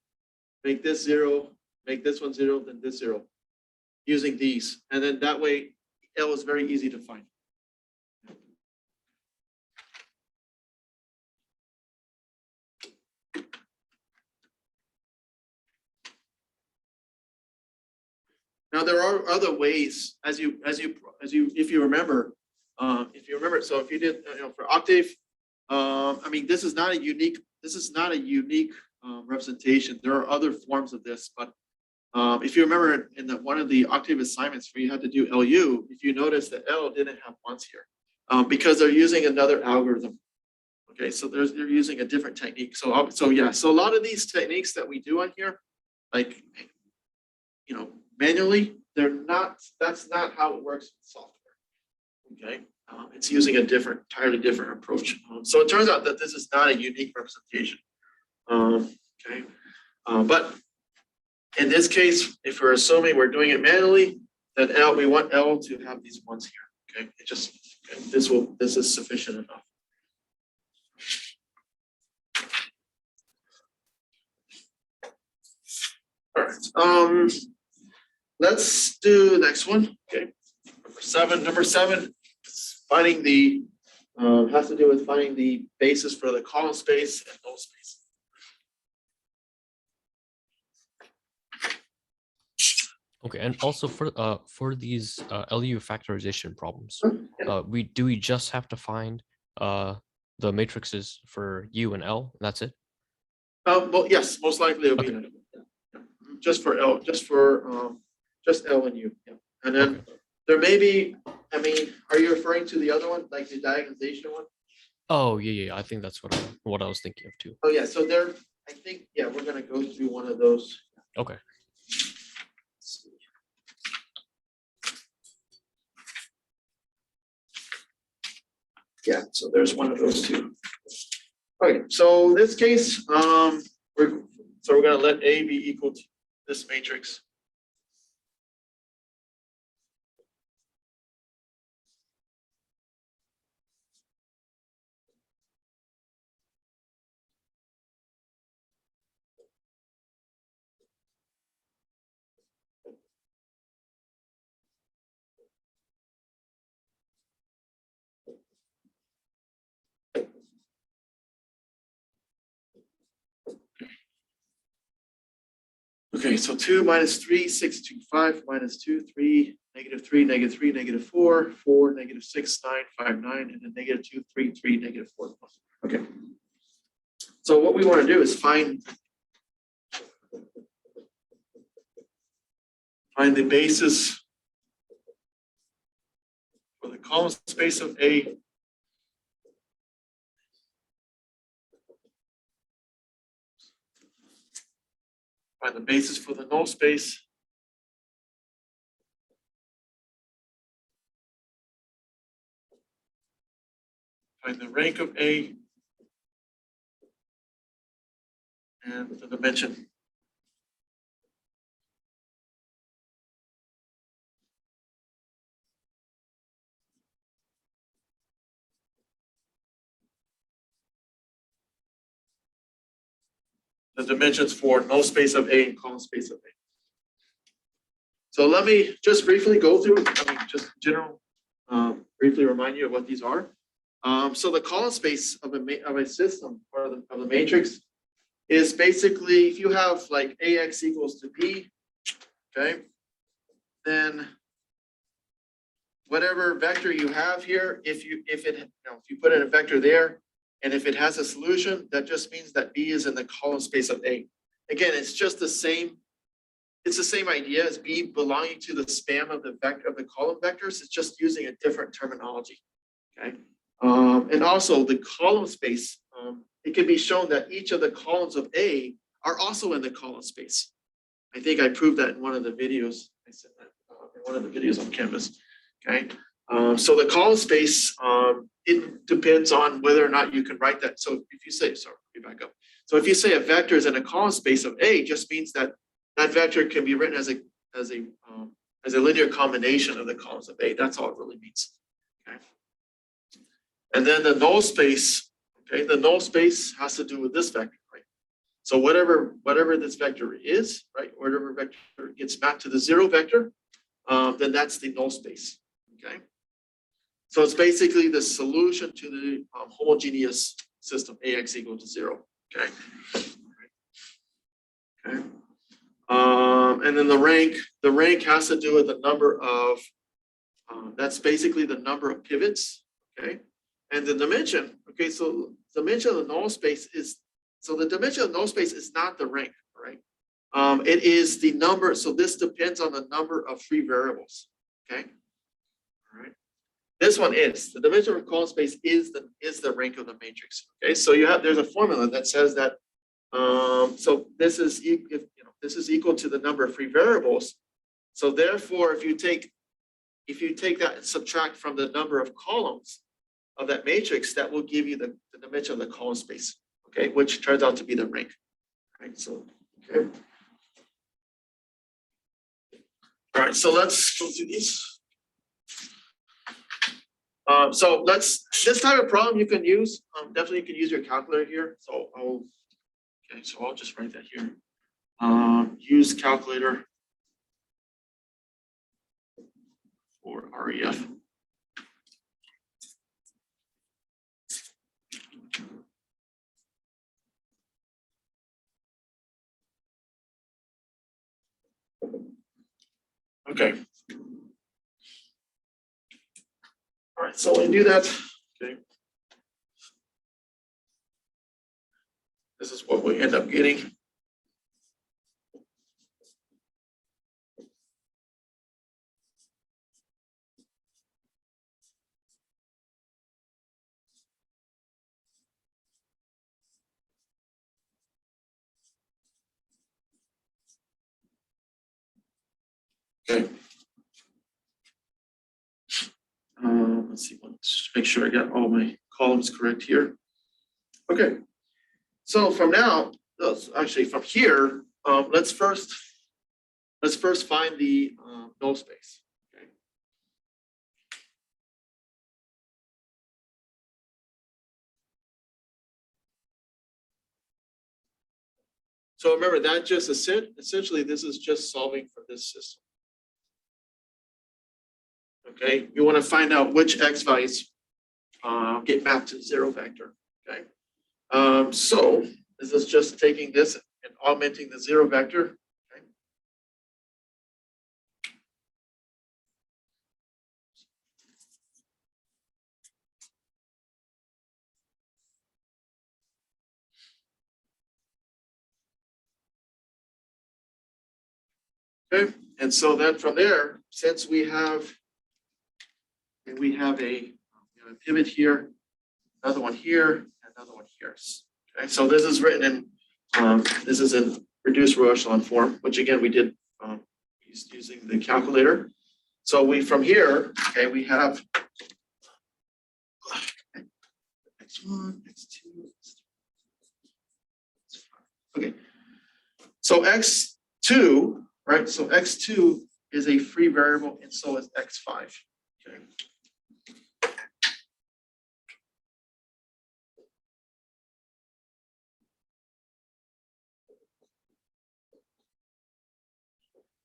0. Make this one 0. Then this 0. Using these, and then that way, L is very easy to find. Now there are other ways, if you remember, so if you did, for octave, I mean, this is not a unique representation. There are other forms of this, but if you remember in one of the octave assignments where you had to do LU, if you notice that L didn't have ones here, because they're using another algorithm. Okay, so they're using a different technique. So a lot of these techniques that we do on here, like, manually, that's not how it works with software. Okay, it's using a entirely different approach. So it turns out that this is not a unique representation. Okay, but in this case, if we're assuming we're doing it manually, then L, we want L to have these ones here. Okay, it just this is sufficient enough. All right. Let's do the next one. Okay, number seven. Number seven is finding the has to do with finding the basis for the column space and null space. Okay, and also for these LU factorization problems, Yeah. we just have to find the matrices for U and L. And that's it. Well, yes, most likely it'll be just for L, just L and U. Yeah. And then there may be. I mean, are you referring to the other one, like the diagonalization one? Oh yeah. I think that's what I was thinking of too. Oh yeah. So there, I think we're gonna go through one of those. Okay. Yeah, so there's one of those two. Okay, so in this case, we're gonna let A be equal to this matrix. Okay, so 2 minus 3, 6, 2, 5, minus 2, 3, negative 3, negative 3, negative 4, 4, negative 6, 9, 5, 9, and then negative 2, 3, 3, negative 4. Okay. So what we want to do is find the basis for the column space of A. Find the basis for the null space. Find the rank of A and the dimension. The dimensions for null space of A and column space of A. So let me just briefly go through, just general, briefly remind you of what these are. So the column space of a system or of the matrix is basically if you have like AX equals to B, okay, then whatever vector you have here, if you put in a vector there, and if it has a solution, that just means that B is in the column space of A. Again, it's just the same. It's the same idea as B belonging to the span of the vector of the column vectors. It's just using a different terminology. Okay. And also the column space. It can be shown that each of the columns of A are also in the column space. I think I proved that in one of the videos. I said that in one of the videos on Canvas. Okay. So the column space, it depends on whether or not you can write that. So if you say, sorry, let me back up. So if you say a vector is in a column space of A, just means that that vector can be written as a linear combination of the columns of A. That's all it really means. Okay. And then the null space, okay, the null space has to do with this vector, right? So whatever this vector is, right, whatever vector gets mapped to the 0 vector, then that's the null space. Okay. So it's basically the solution to the homogeneous system AX equal to 0. Okay. Okay. And then the rank has to do with the number of, that's basically the number of pivots. Okay. And the dimension, okay, so the dimension of the null space is, so the dimension of the null space is not the rank, right? It is the number, so this depends on the number of free variables. Okay. All right. This one is the dimension of column space is the rank of the matrix. Okay, so there's a formula that says that so this is this is equal to the number of free variables. So therefore, if you take that and subtract from the number of columns of that matrix, that will give you the dimension of the column space. okay, which turns out to be the rank, right? So, okay. All right, so let's go through these. So this type of problem you can use, definitely you can use your calculator here. So I'll just write that here. Use calculator for REF. Okay. All right, so when you do that, okay, this is what we end up getting. Okay. Let's see, let's make sure I got all my columns correct here. Okay. So from now, actually from here, let's first find the null space. Okay. So remember that just essentially this is just solving for this system. Okay, you want to find out which x values get mapped to zero vector. Okay, so this is just taking this and augmenting the zero vector. Okay. Okay, and so then from there, since we have a pivot here, another one here, another one here. Okay, so this is written in this is in reduced row echelon form, which again we did using the calculator. So we from here, okay, we have x1, x2, okay. So x2, right? So x2 is a free variable, and so is x5. Okay.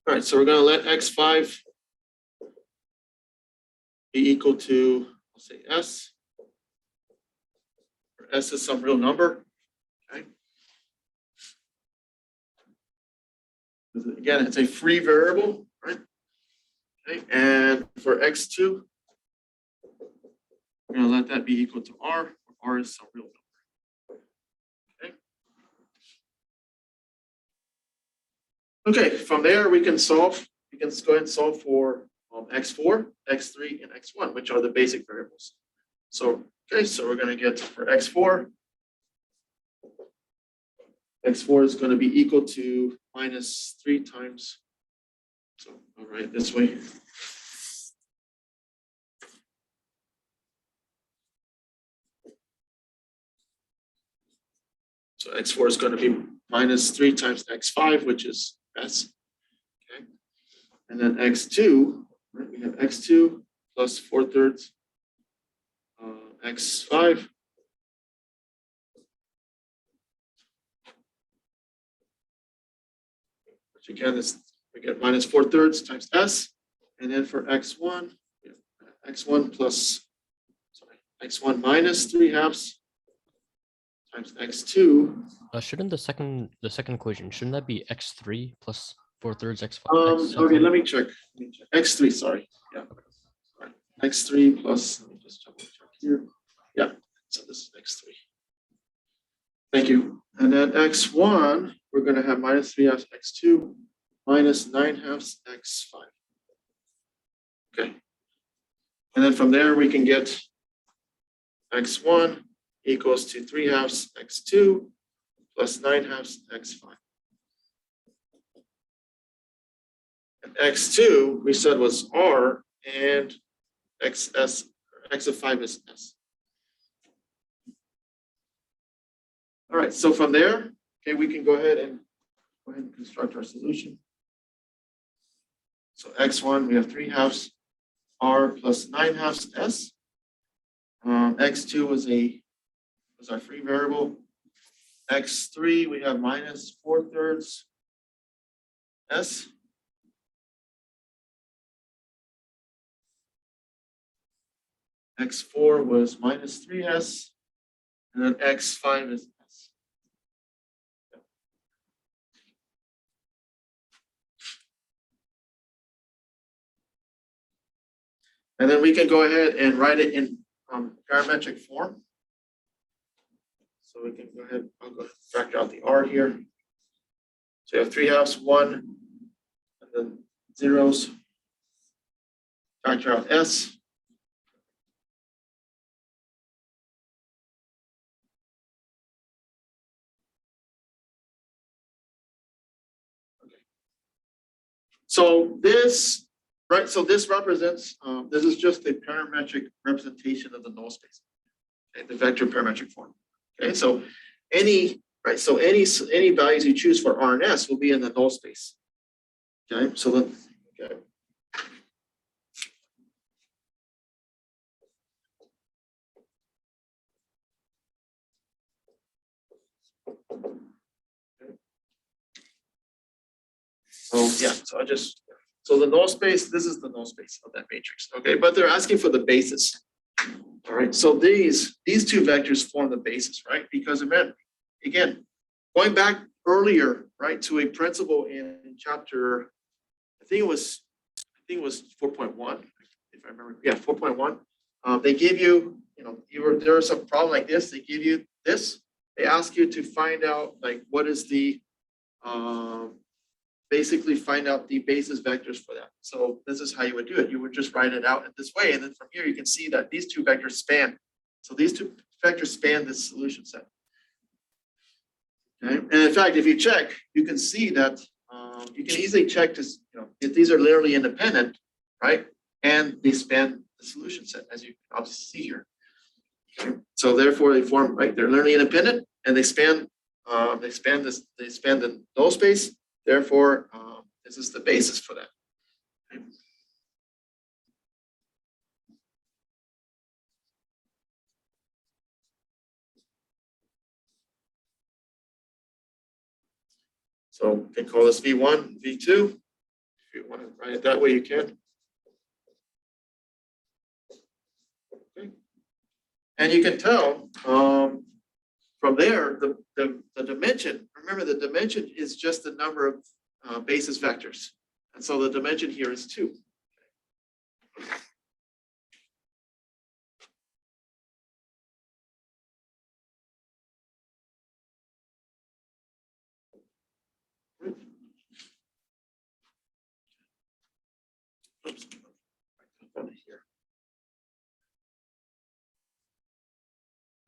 All right, so we're going to let x5 be equal to, I'll say s. Where s is some real number. Okay. Again, it's a free variable, right? Okay, and for x2, we're going to let that be equal to r. R is some real number. Okay. Okay, from there we can solve. We can go ahead and solve for x4, x3, and x1, which are the basic variables. So, okay, so we're going to get for x4 is going to be equal to minus 3 times. So I'll write it this way. So x4 is going to be minus 3 times x5, which is s. Okay. And then x2, right, we have x2 plus 4/3 x5. Which again is, we get minus 4/3 times s. And then for x1, we have x1 plus, sorry, x1 minus 3/2 times x2. Shouldn't the second equation, shouldn't that be x3 plus 4/3 x5? Okay, let me check. x3, sorry. Yeah. Right. x3 plus, let me just double check here. Yeah, so this is x3. Thank you. And then x1, we're going to have minus 3/2 x2 minus 9/2 x5. Okay. And then from there, we can get x1 equals to 3/2 x2 plus 9/2 x5. And x2 we said was r, and x of 5 is s. All right, so from there, okay, we can go ahead and construct our solution. So x1, we have 3/2 r plus 9/2 s. X2 was our free variable. X3, we have minus 4/3 s. X4 was minus 3s, and then X5 is s. And then we can go ahead and write it in parametric form. So we can go ahead, I'll go factor out the r here. So you have 3/2, 1, and then zeros. Factor out s. So this, right, so this represents, this is just a parametric representation of the null space, okay, the vector parametric form. Okay, so any values you choose for R and S will be in the null space. Okay, so okay. So yeah, so the null space, this is the null space of that matrix. Okay, but they're asking for the basis. All right, so these two vectors form the basis, right? Because again, going back earlier, right, to a principle in chapter, I think it was 4.1, if I remember. Yeah, 4.1. They give you, there was some problem like this. They give you this. They ask you to find out like what is the basically find out the basis vectors for that. So this is how you would do it. You would just write it out in this way. And then from here, you can see that these two vectors span. So these two vectors span this solution set. Okay. And in fact, if you check, you can see that you can easily check this, if these are linearly independent, right? And they span the solution set, as you can obviously see here. Okay. So therefore they form, right? They're linearly independent and they span the null space. Therefore, this is the basis for that. Okay. So you can call this V1, V2. If you want to write it that way, you can. Okay. And you can tell from there, the dimension, remember the dimension is just the number of basis vectors. And so the dimension here is 2. Oops. Here.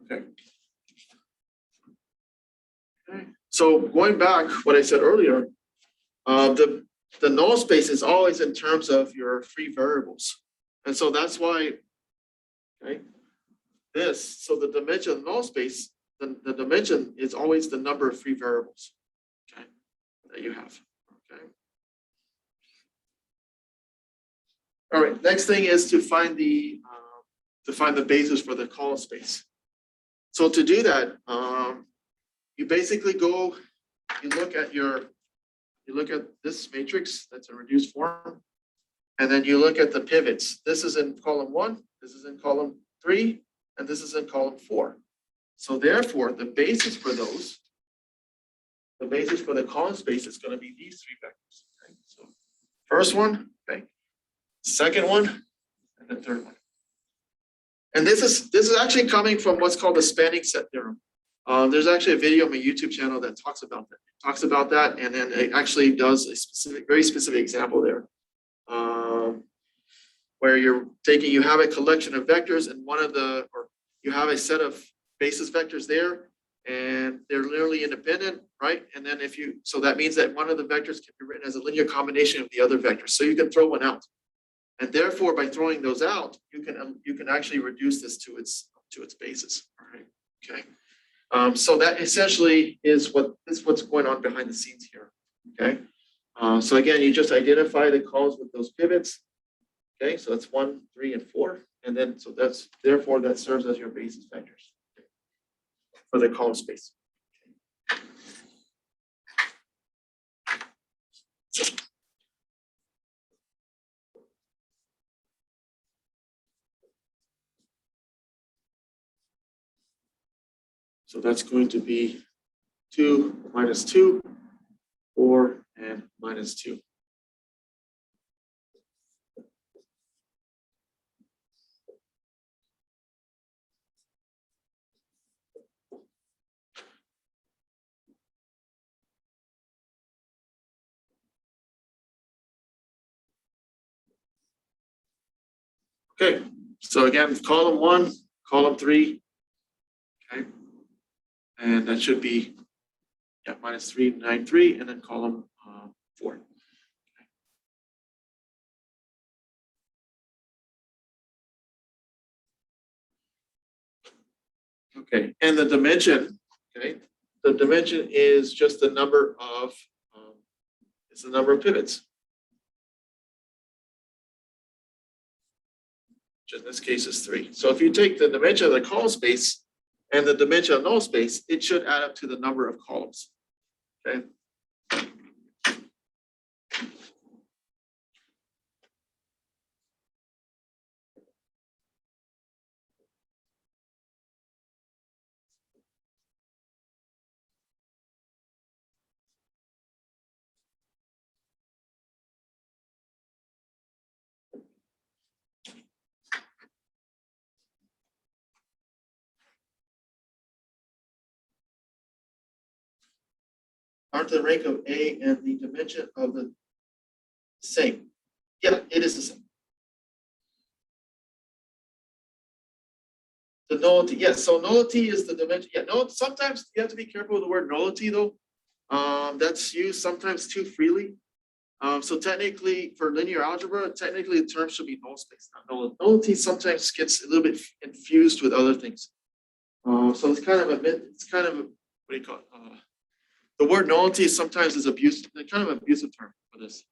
Okay. So going back, what I said earlier, the null space is always in terms of your free variables. And so that's why, okay, so the dimension of the null space, the dimension is always the number of free variables, okay, that you have, okay. All right, next thing is to find the basis for the column space. So to do that, you basically you look at this matrix that's a reduced form, and then you look at the pivots. This is in column 1, this is in column 3, and this is in column 4. So therefore, the basis for the column space is going to be these 3 vectors. Okay? So first one, okay, second one, and the third one. And this is actually coming from what's called the spanning set theorem. There's actually a video on my YouTube channel that talks about that. And then it actually does a very specific example there, where you have a collection of vectors and you have a set of basis vectors there, and they're linearly independent, right? And then so that means that one of the vectors can be written as a linear combination of the other vectors. So you can throw one out. And therefore, by throwing those out, you can actually reduce this to its basis. All right. Okay. So that essentially is what's going on behind the scenes here. Okay. So again, you just identify the columns with those pivots. Okay, so that's 1, 3, and 4, and then so that's therefore that serves as your basis vectors for the column space. So that's going to be 2, -2, 4, and -2. Okay, so again, column 1, column 3, okay, and that should be -3, 9, 3, and then column 4. Okay, and the dimension, okay, the dimension is just the number of it's the number of pivots. Which in this case is 3. So if you take the dimension of the column space and the dimension of null space, it should add up to the number of columns. Okay. Aren't the rank of A and the dimension of the same? Yeah, it is the same. The nullity, yes. So nullity is the dimension. Yeah, no. Sometimes you have to be careful with the word nullity, though. That's used sometimes too freely. So technically, for linear algebra, technically the term should be null space, not nullity. Nullity sometimes gets a little bit infused with other things. So it's kind of what do you call it? The word nullity sometimes is abused, kind of an abusive term for this.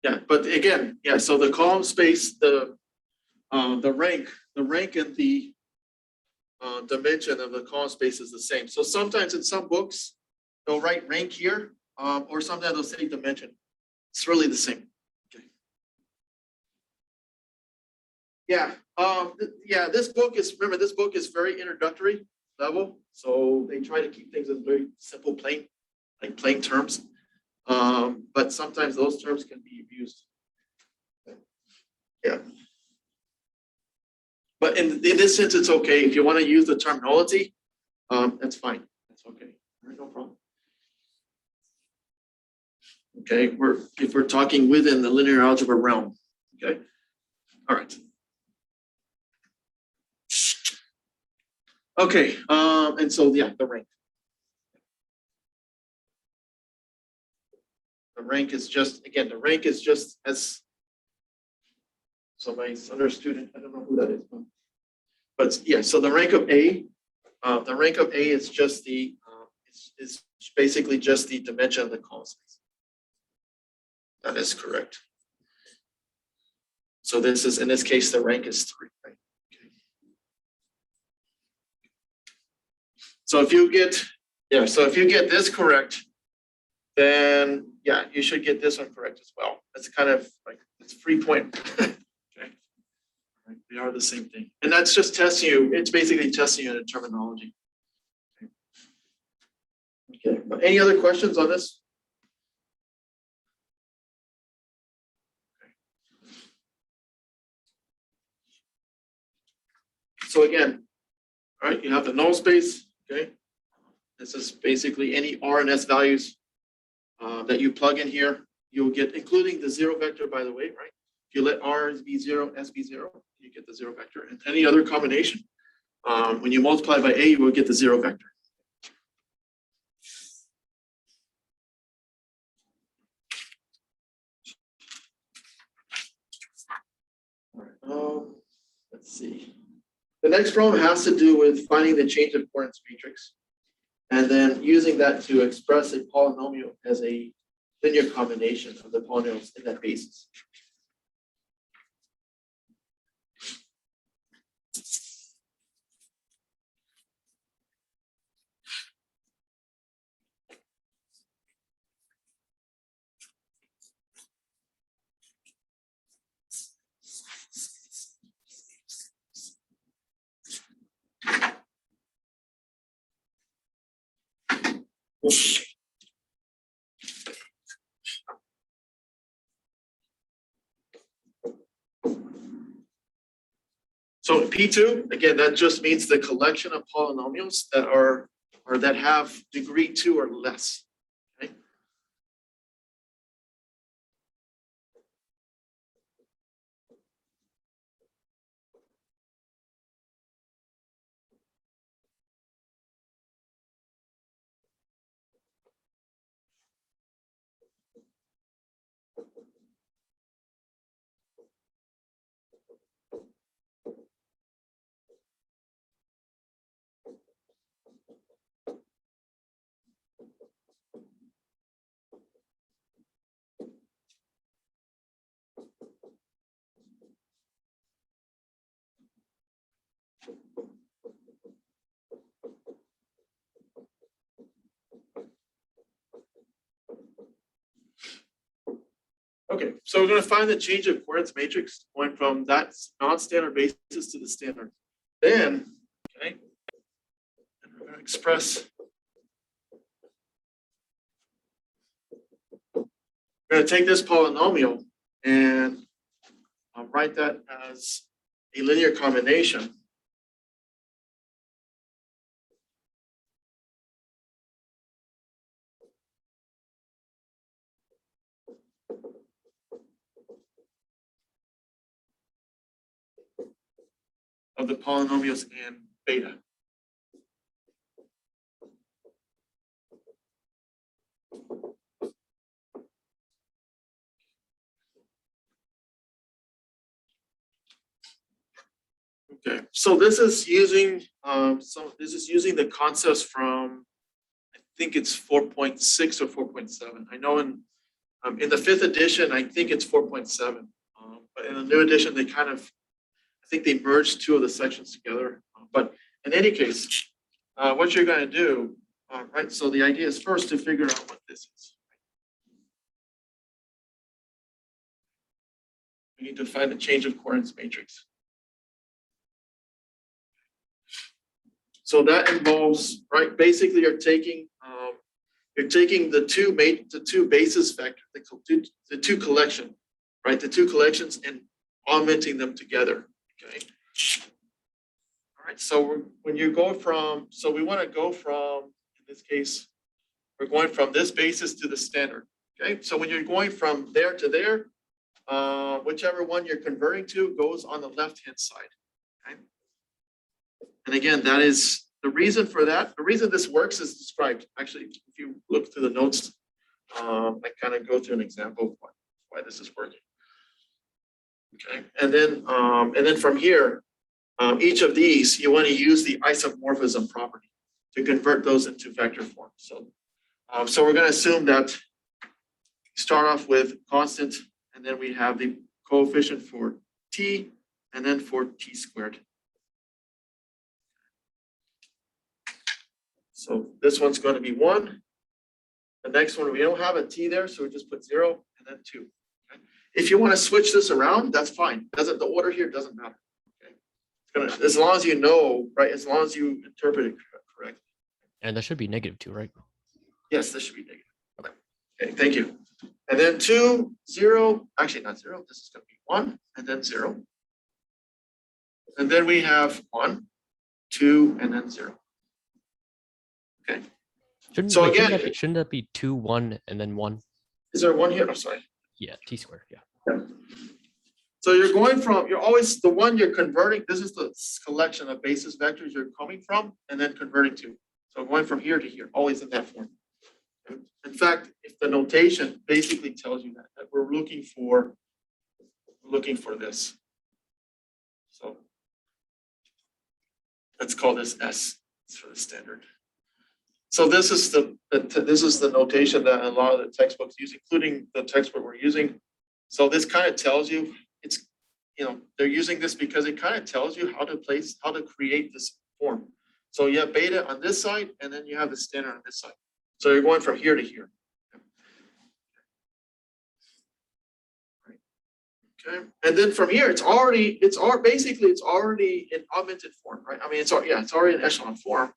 Yeah, but again, yeah. So the column space, the rank and the dimension of the column space is the same. So sometimes in some books they'll write rank here, or sometimes they'll say dimension. It's really the same. Okay. Yeah. Yeah. This book is very introductory level, so they try to keep things in very simple, plain terms. But sometimes those terms can be abused. Yeah. But in this sense, it's okay. If you want to use the term nullity, that's fine. That's okay. All right, no problem. Okay, if we're talking within the linear algebra realm. Okay. All right. Okay. And so yeah, the rank. The rank is just as so my other student, I don't know who that is, but yeah, so the rank of A is just the is basically just the dimension of the column space. That is correct. So this is, in this case, the rank is 3, right? Okay. So if you get this correct, then yeah, you should get this one correct as well. That's kind of like, it's a free point. Okay. Right. They are the same thing. And that's just testing you. It's basically testing you in terminology. Okay. But any other questions on this? Okay. So again, all right, you have the null space. Okay. This is basically any R and S values that you plug in here. You'll get, including the 0 vector, by the way, right? If you let R be 0, S be 0, you get the 0 vector. And any other combination, when you multiply by A, you will get the 0 vector. Let's see. The next problem has to do with finding the change of coordinates matrix and then using that to express a polynomial as a linear combination of the polynomials in that basis. So P2, again, that just means the collection of polynomials that are or that have degree 2 or less. Okay? Okay, so we're going to find the change of coordinates matrix going from that non-standard basis to the standard. Then, okay, and we're going to express. We're going to take this polynomial and write that as a linear combination of the polynomials in beta. Okay, so this is using the concepts from, I think it's 4.6 or 4.7. I know in the 5th edition, I think it's 4.7, but in the new edition, they kind of, I think they merged 2 of the sections together. But in any case, what you're going to do, right? So the idea is first to figure out what this is. We need to find the change of coordinates matrix. So that involves, right? Basically, you're taking the two basis vectors, the two collection, right? The two collections and augmenting them together. Okay. All right. So when you go from, so we want to go from, in this case, we're going from this basis to the standard. Okay. So when you're going from there to there, whichever one you're converting to goes on the left-hand side. Okay. And again, that is the reason for that. The reason this works is described. Actually, if you look through the notes, I kind of go through an example of why this is working. Okay, and then from here, each of these you want to use the isomorphism property to convert those into vector form. So, so we're going to assume that start off with constant, and then we have the coefficient for t, and then for t squared. So this one's going to be 1. The next one, we don't have a t there, so we just put 0 and then 2. Okay? If you want to switch this around, that's fine. The order here doesn't matter. Okay? It's gonna, as long as you know, right? As long as you interpret it correctly. And that should be -2, right? Yes, this should be negative. Okay, thank you. And then 2, 0, actually not 0. This is going to be 1 and then 0. And then we have 1, 2, and then 0. Okay. Shouldn't that be 2, 1, and then 1? Is there 1 here? Oh, sorry. Yeah, t squared. Yeah. So you're always the one you're converting. This is the collection of basis vectors you're coming from and then converting to. So going from here to here, always in that form. In fact, if the notation basically tells you that we're looking for this. So let's call this S for the standard. So this is the notation that a lot of the textbooks use, including the textbook we're using. So this kind of tells you it's, they're using this because it kind of tells you how to create this form. So you have beta on this side, and then you have the standard on this side. So you're going from here to here. Okay, and then from here, it's already in augmented form, right? I mean, it's already in echelon form.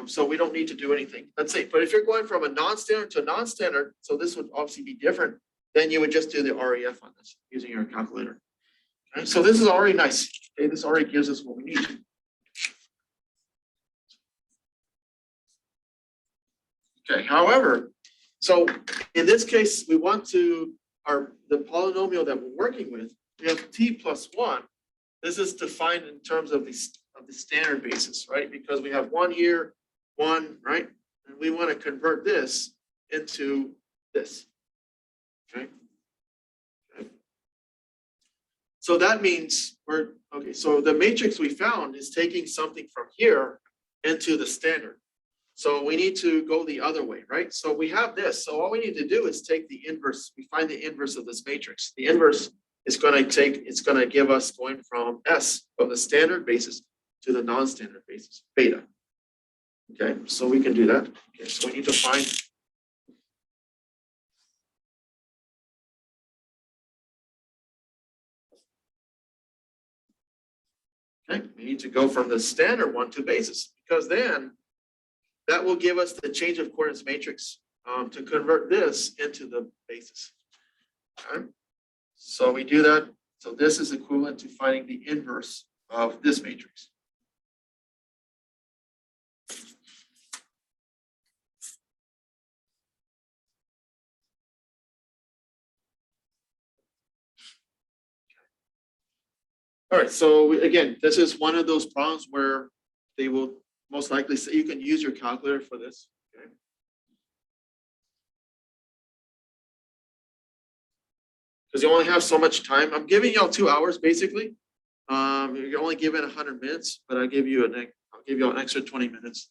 So we don't need to do anything. Let's say, but if you're going from a non-standard to a non-standard, so this would obviously be different. Then you would just do the REF on this using your calculator. Okay, so this is already nice. Okay, this already gives us what we need. Okay, however, so in this case, we want to the polynomial that we're working with, we have t plus 1. This is defined in terms of the standard basis, right? Because we have 1 here, 1, right? And we want to convert this into this. Okay. So that means so the matrix we found is taking something from here into the standard. So we need to go the other way, right? So we have this. So all we need to do is take the inverse. We find the inverse of this matrix. The inverse is going to give us going from S, from the standard basis to the non-standard basis, beta. Okay, so we can do that. Okay, so we need to find. Okay, we need to go from the standard one to basis, because then that will give us the change of coordinates matrix to convert this into the basis. Okay, so we do that. So this is equivalent to finding the inverse of this matrix. All right, so again, this is one of those problems where they will most likely say you can use your calculator for this. Okay. Because you only have so much time. I'm giving y'all 2 hours basically. You're only given 100 minutes, but I'll give you an extra 20 minutes.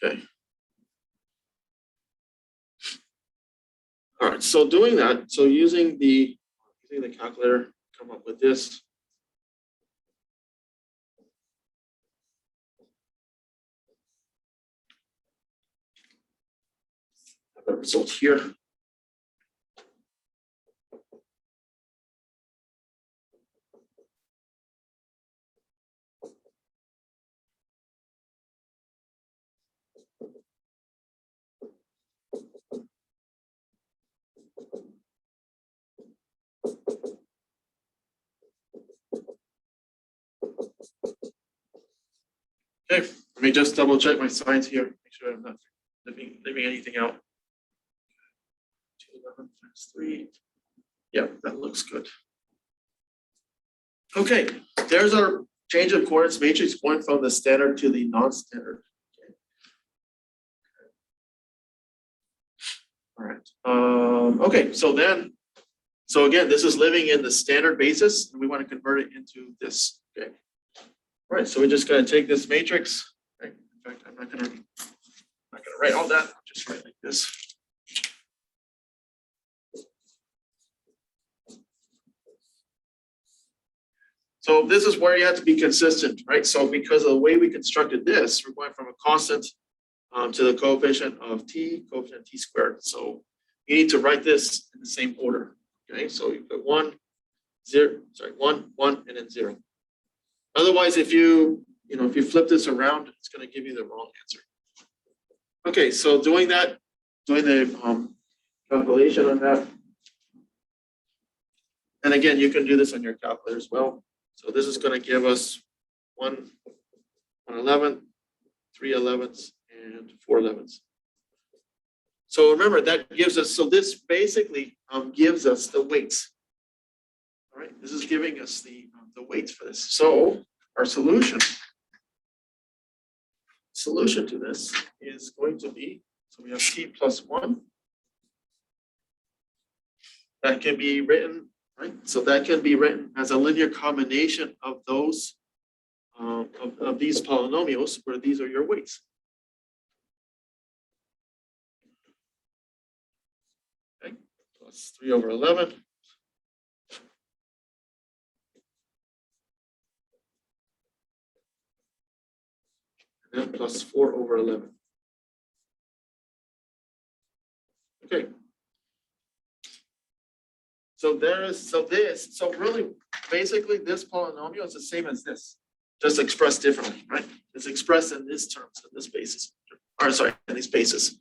Okay. All right, so doing that, so using the calculator, come up with this. The result here. Okay, let me just double check my signs here. Make sure I'm not leaving anything out. 211 times 3. Yeah, that looks good. Okay, there's our change of coordinates matrix going from the standard to the non-standard. Okay. All right. Okay, so again, this is living in the standard basis, and we want to convert it into this. Okay. All right, so we're just going to take this matrix. Okay. In fact, I'm not going to write all that. I'll just write like this. So this is where you have to be consistent, right? So because of the way we constructed this, we're going from a constant to the coefficient of t, coefficient t squared. So you need to write this in the same order. Okay, so you put 1, 1, and then 0. Otherwise, if you flip this around, it's going to give you the wrong answer. Okay, so doing the calculation on that. And again, you can do this on your calculator as well. So this is going to give us 1/11, 3/11, and 4/11. So remember that gives us, so this basically gives us the weights. All right, this is giving us the weights for this. So our solution solution to this is going to be, so we have t plus 1. That can be written, right? So that can be written as a linear combination of those, of these polynomials, where these are your weights. Okay, plus 3 over 11. And then plus 4 over 11. Okay. So so really, basically this polynomial is the same as this, just expressed differently, right? It's expressed in this terms, in this basis, or sorry, in these basis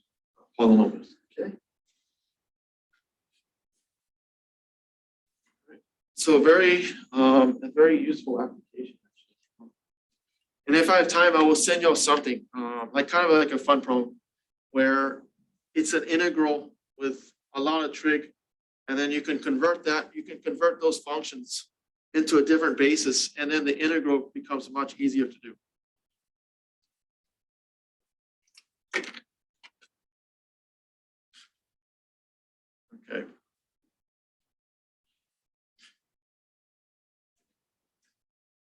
polynomials, okay? So a very useful application. And if I have time, I will send you something, like kind of like a fun problem, where it's an integral with a lot of trig, and then you can convert those functions into a different basis, and then the integral becomes much easier to do. Okay.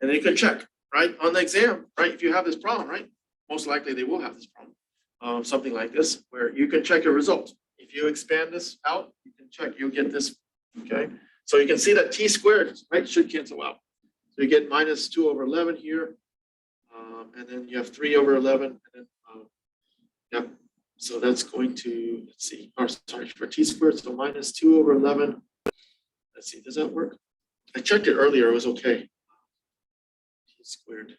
And then you can check, right, on the exam, right? If you have this problem, right, most likely they will have this problem, something like this, where you can check your result. If you expand this out, you can check, you'll get this, okay? So you can see that t squared, right, should cancel out. So you get minus 2 over 11 here, and then you have 3 over 11, and then, yep. So that's going to, let's see, or sorry, for t squared, so minus 2 over 11. Let's see, does that work? I checked it earlier, it was okay. T squared.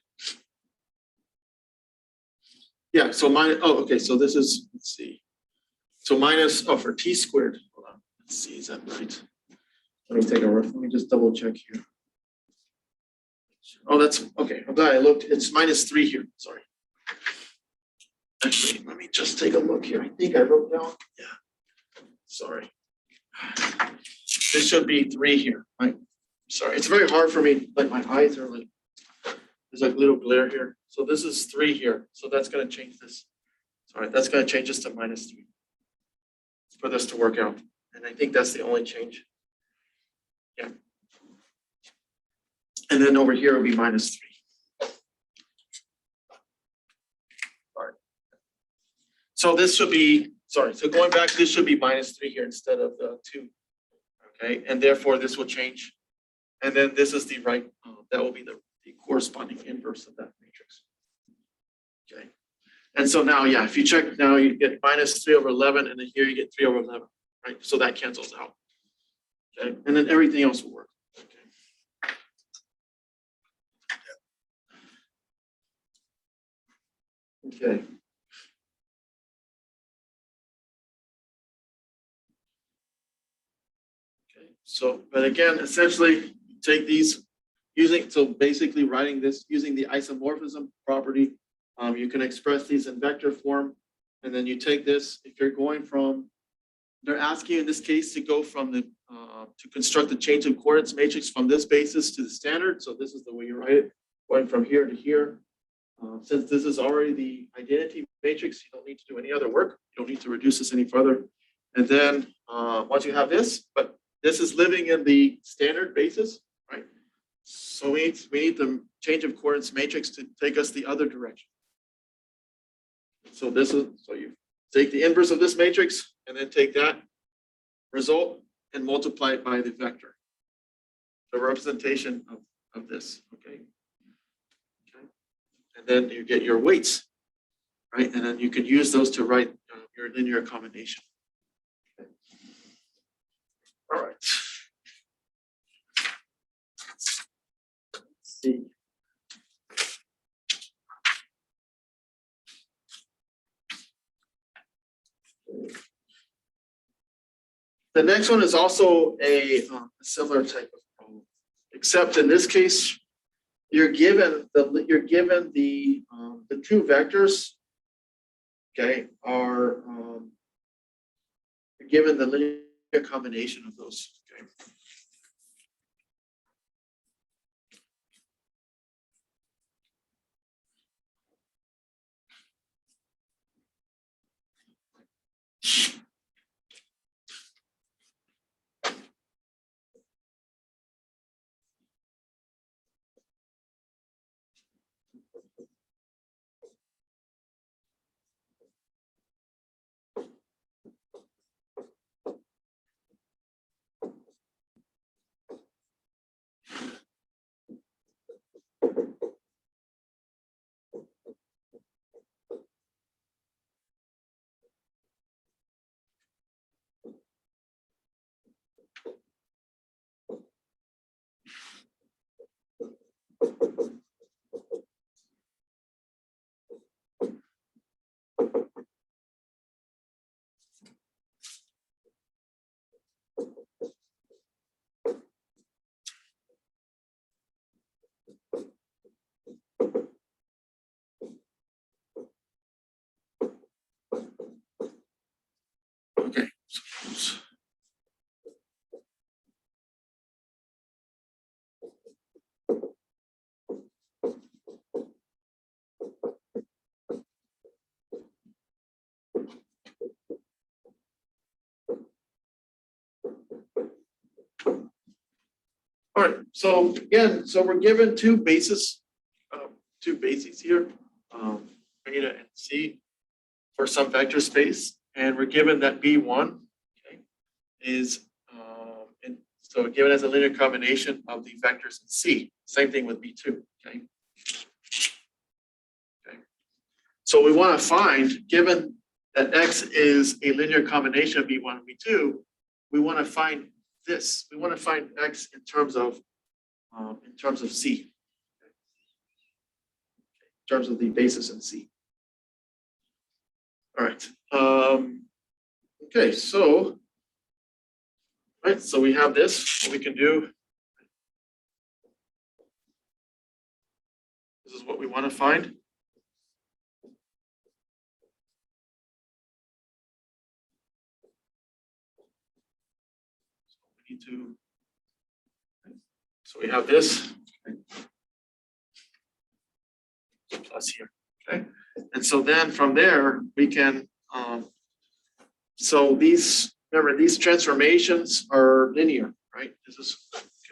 Yeah, so minus, oh, okay, so this is, let's see. So minus, oh, for t squared, hold on, let's see, is that right? Let me take a look, let me just double check here. Oh, that's, okay, I'm glad I looked, it's minus 3 here, sorry. Actually, let me just take a look here. I think I wrote down, yeah, sorry. This should be 3 here, right? Sorry, it's very hard for me, like my eyes are like, there's like little glare here. So this is 3 here, so that's gonna change this. Sorry, that's gonna change this to minus 3 for this to work out. And I think that's the only change. Yeah. And then over here will be minus 3. Sorry. So this should be, sorry, so going back, this should be minus 3 here instead of the 2. Okay, and therefore this will change. And then this is the right, that will be the corresponding inverse of that matrix. Okay. And so now, yeah, if you check now, you get minus 3 over 11, and then here you get 3 over 11, right? So that cancels out. Okay, and then everything else will work. Okay. Okay. Okay. So, but again, essentially, take these using, so basically writing this using the isomorphism property. You can express these in vector form, and then you take this. If you're going from, they're asking you in this case to go from the to construct the change of coordinates matrix from this basis to the standard. So this is the way you write it, going from here to here. Since this is already the identity matrix, you don't need to do any other work. You don't need to reduce this any further. And then once you have this, but this is living in the standard basis, right? So we need the change of coordinates matrix to take us the other direction. So this is, so you take the inverse of this matrix and then take that result and multiply it by the vector, the representation of this, okay? Okay. And then you get your weights, right? And then you can use those to write your linear combination. Okay. All right. Let's see. The next one is also a similar type of problem, except in this case, you're given the two vectors. Okay, are you're given the linear combination of those. Okay. All right, so again, so we're given two bases here, beta and C for some vector space, and we're given that B1, okay, is, and so given as a linear combination of the vectors in C. Same thing with B2, okay? Okay. So we want to find, given that X is a linear combination of B1 and B2, we want to find this. We want to find X in terms of C, in terms of the basis in C. All right. Okay, so, right, so we have this. What we can do. This is what we want to find. So we need to. So we have this plus here, okay? And so then from there, we can, so these, remember, these transformations are linear, right? This is,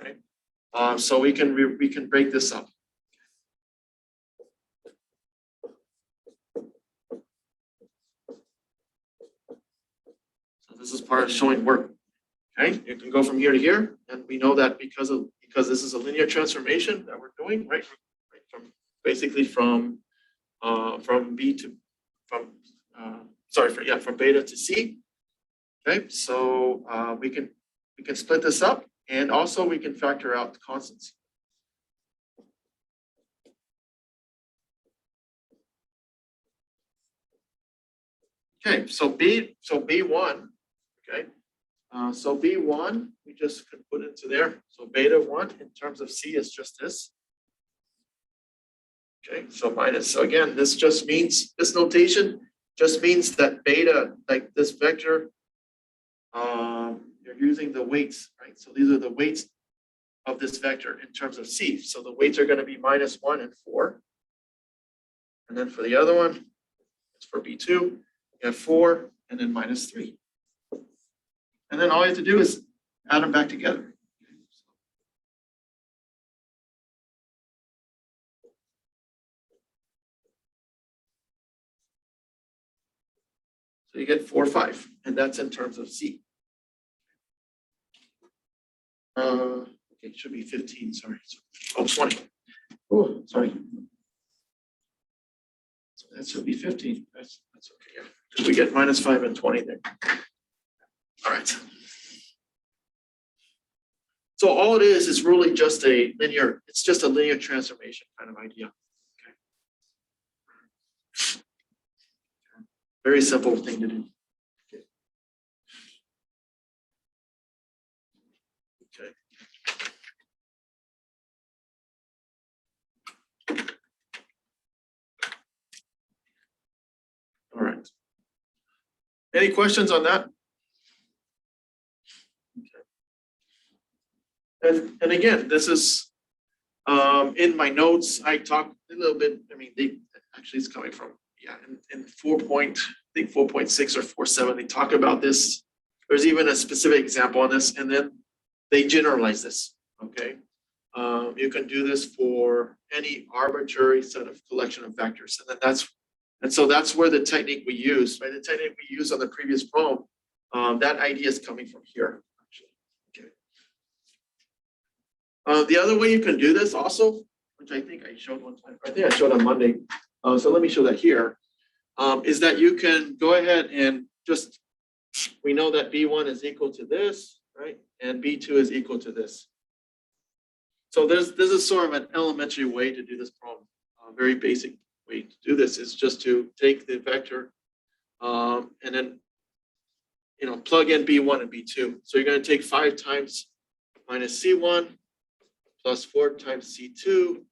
okay. So we can break this up. So this is part of showing work, okay? You can go from here to here, and we know that because this is a linear transformation that we're doing, right? From basically from B to from beta to C. Okay, so we can split this up, and also we can factor out the constants. Okay, so B1, okay. So B1 we just could put into there. So beta 1 in terms of C is just this. Okay, so minus. So again, this just means, this notation just means that beta, like this vector, you're using the weights, right? So these are the weights of this vector in terms of C. So the weights are going to be -1 and 4. And then for the other one, it's for B2, you have 4 and then -3. And then all you have to do is add them back together. So you get 4, 5, and that's in terms of C. Okay, it should be 15, sorry. Oh, 20. Oh, sorry. So that should be 15. That's okay, yeah. Because we get -5 and 20 there. All right. So all it is really just a linear, it's just a linear transformation kind of idea. Okay. Very simple thing to do. Okay. Okay. All right. Any questions on that? And again, this is in my notes. I talked a little bit. I mean, actually it's coming from in 4.6 or 4.7. They talk about this. There's even a specific example on this, and then they generalize this. Okay, you can do this for any arbitrary set of collection of vectors, and so that's where the technique we use. Right, the technique we used on the previous problem. That idea is coming from here. The other way you can do this also, which I think I showed one time, I think I showed on Monday. So let me show that here. Is that you can go ahead and just, we know that B1 is equal to this, right? And B2 is equal to this. So this is sort of an elementary way to do this problem. A very basic way to do this is just to take the vector and then, plug in B1 and B2. So you're going to take 5 times minus C1 plus 4 times C2,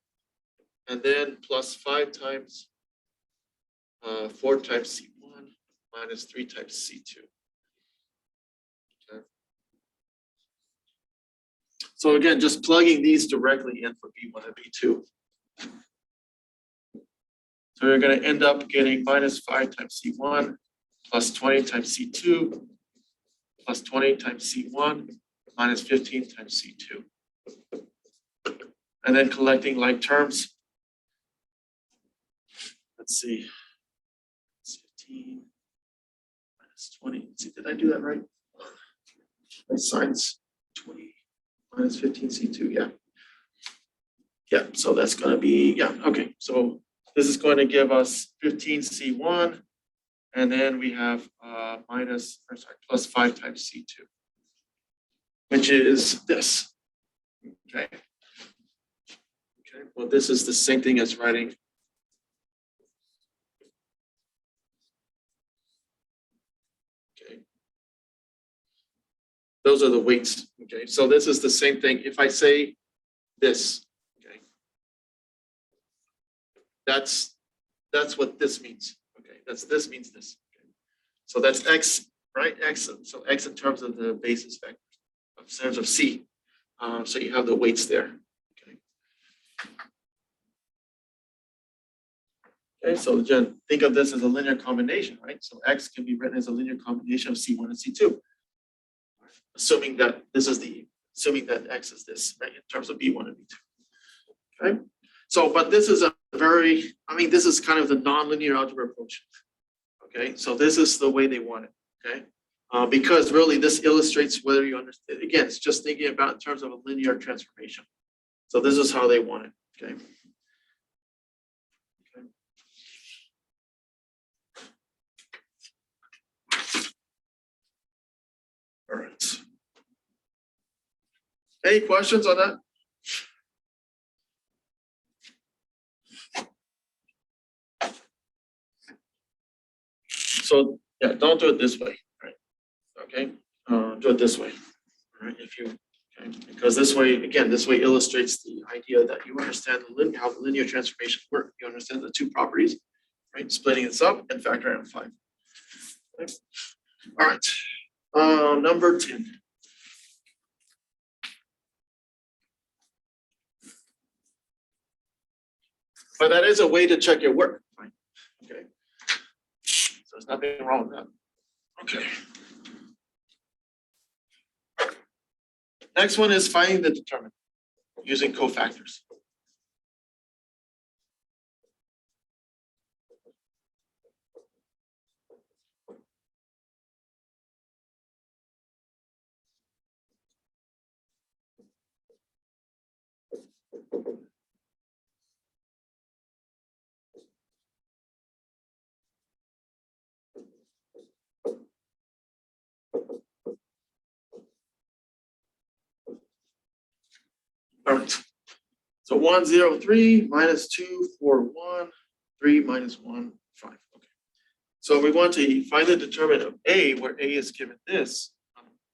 and then plus 5 times 4 times C1 minus 3 times C2. Okay. So again, just plugging these directly in for B1 and B2. So you're going to end up getting minus 5 times C1 plus 20 times C2 plus 20 times C1 minus 15 times C2. And then collecting like terms. Let's see. It's 15 minus 20. Let's see, did I do that right? My sign's 20 minus 15C2, yeah. Yeah, so that's going to be, yeah, okay. So this is going to give us 15C1, and then we have plus 5 times C2, which is this. Okay. Okay, well, this is the same thing as writing. Okay. Those are the weights. Okay, so this is the same thing. If I say this, okay, that's what this means. Okay, this means this. Okay. So that's x, right? X. So x in terms of the basis vector, in terms of C. So you have the weights there. Okay. Okay, so Jen, think of this as a linear combination, right? So x can be written as a linear combination of C1 and C2. Assuming that x is this, right? In terms of B1 and B2. Okay. So, but this is this is kind of the nonlinear algebra approach. Okay. So this is the way they want it. Okay. Because really this illustrates whether you understand. Again, it's just thinking about in terms of a linear transformation. So this is how they want it. Okay. All right. Any questions on that? So yeah, don't do it this way, right? Okay, do it this way, all right? Because this way, again, this way illustrates the idea that you understand how the linear transformations work. You understand the two properties, right? Splitting this up and factoring out 5. Okay. All right, number 10. But that is a way to check your work, right? Okay. So there's nothing wrong with that. Okay. Next one is finding the determinant using cofactors. All right. So 1, 0, 3, minus 2, 4, 1, 3, minus 1, 5. Okay. So we want to find the determinant of A, where A is given this,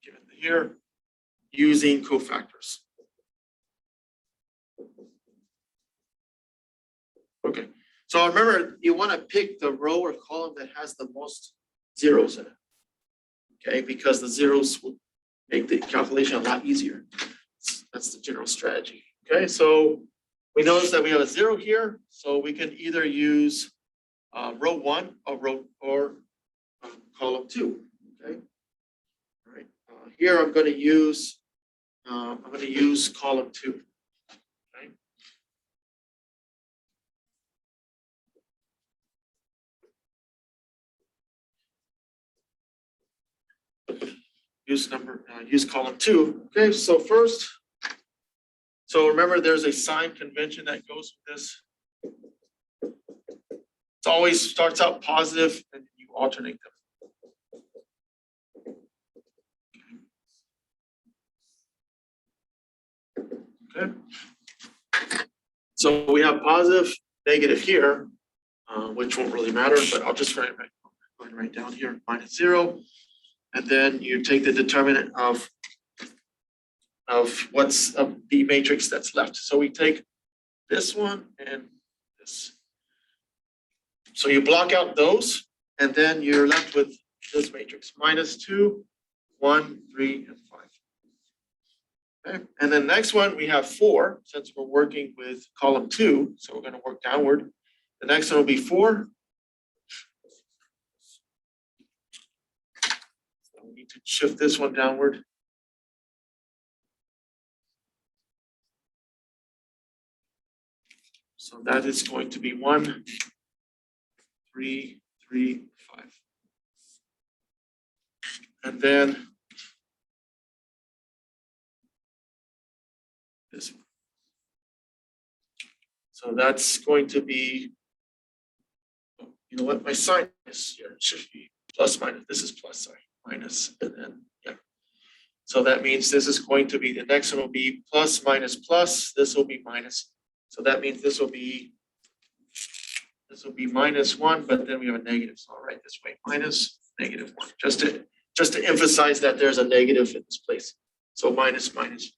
given here, using cofactors. Okay. So remember, you want to pick the row or column that has the most zeros in it. Okay, because the zeros will make the calculation a lot easier. That's the general strategy. Okay, so we notice that we have a 0 here, so we can either use row 1 or column 2. Okay, all right. Here I'm going to use column 2. Okay. Use column 2. Okay, so first. So remember, there's a sign convention that goes with this. It always starts out positive and you alternate them. Okay. So we have positive, negative here, which won't really matter, but I'll just write down here -0. And then you take the determinant of what's the matrix that's left. So we take this one and this. So you block out those, and then you're left with this matrix: -2, 1, 3, and 5. Okay. And then next one we have 4, since we're working with column 2, so we're going to work downward. The next one will be 4. So we need to shift this one downward. So that is going to be 1, 3, 3, 5. And then this one. So that's going to be, you know what, my sign is here, it should be plus minus, this is plus sign, minus, and then, yeah. So that means this is going to be, the next one will be plus minus plus, this will be minus. So that means this will be -1, but then we have a negative, so I'll write this way, minus -1, just to emphasize that there's a negative in this place. So minus, minus.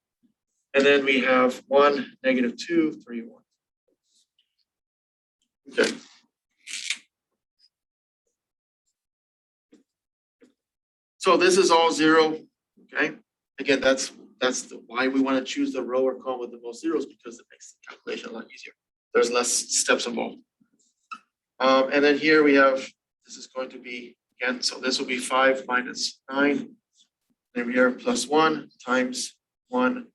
And then we have 1, -2, 3, 1. Okay. So this is all 0, okay? Again, that's why we want to choose the row or column with the most zeros, because it makes the calculation a lot easier. There's less steps involved. And then here we have, this is going to be, again, so this will be 5 minus 9. Then we have plus 1 times 1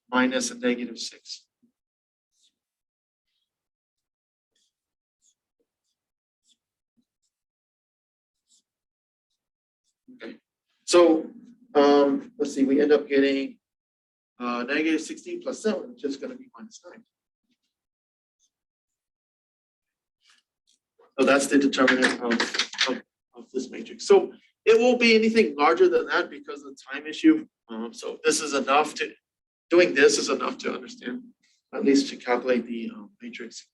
minus a -6. Okay, so let's see, we end up getting -16 plus 7, which is going to be -9. So that's the determinant of this matrix. So it won't be anything larger than that because of the time issue. So this is enough to, doing this is enough to understand, at least to calculate the matrix.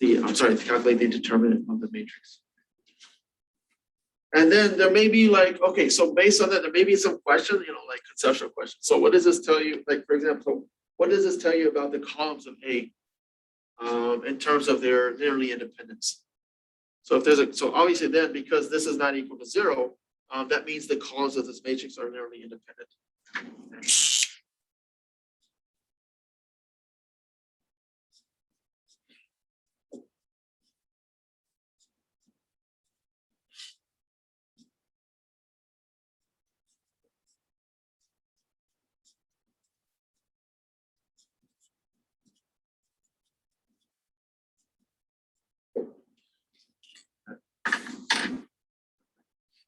To calculate the determinant of the matrix. And then there may be like, okay, so based on that, there may be some questions, you know, like conceptual questions. So what does this tell you? Like, for example, what does this tell you about the columns of A in terms of their linearly independence? So if there's so obviously then, because this is not equal to 0, that means the columns of this matrix are linearly independent.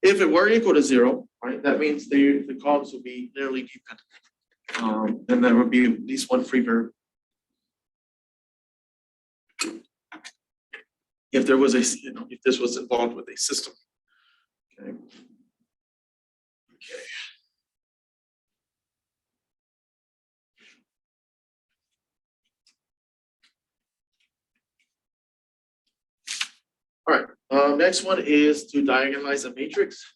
If it were equal to 0, right, that means the columns would be linearly dependent. And there would be at least one free variable. If there was a, you know, if this was involved with a system. Okay. Okay. All right. Next one is to diagonalize a matrix.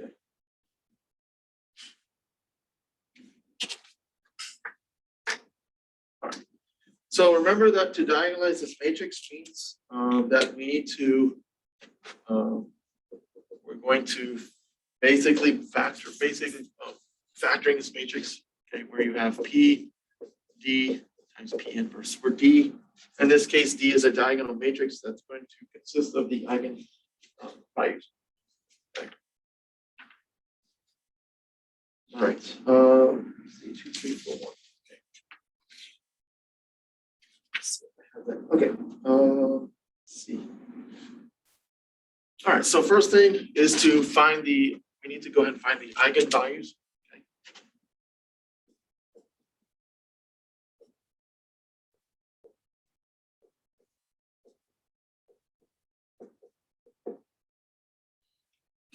Okay. All right. So remember that to diagonalize this matrix means that we need to, we're going to basically factoring this matrix, okay, where you have P, D times P inverse, where D, in this case, D is a diagonal matrix that's going to consist of the eigen values. Okay. All right, let's see, 2, 3, 4, 1. Okay, let's see. All right, so first thing is to find we need to go ahead and find the eigenvalues.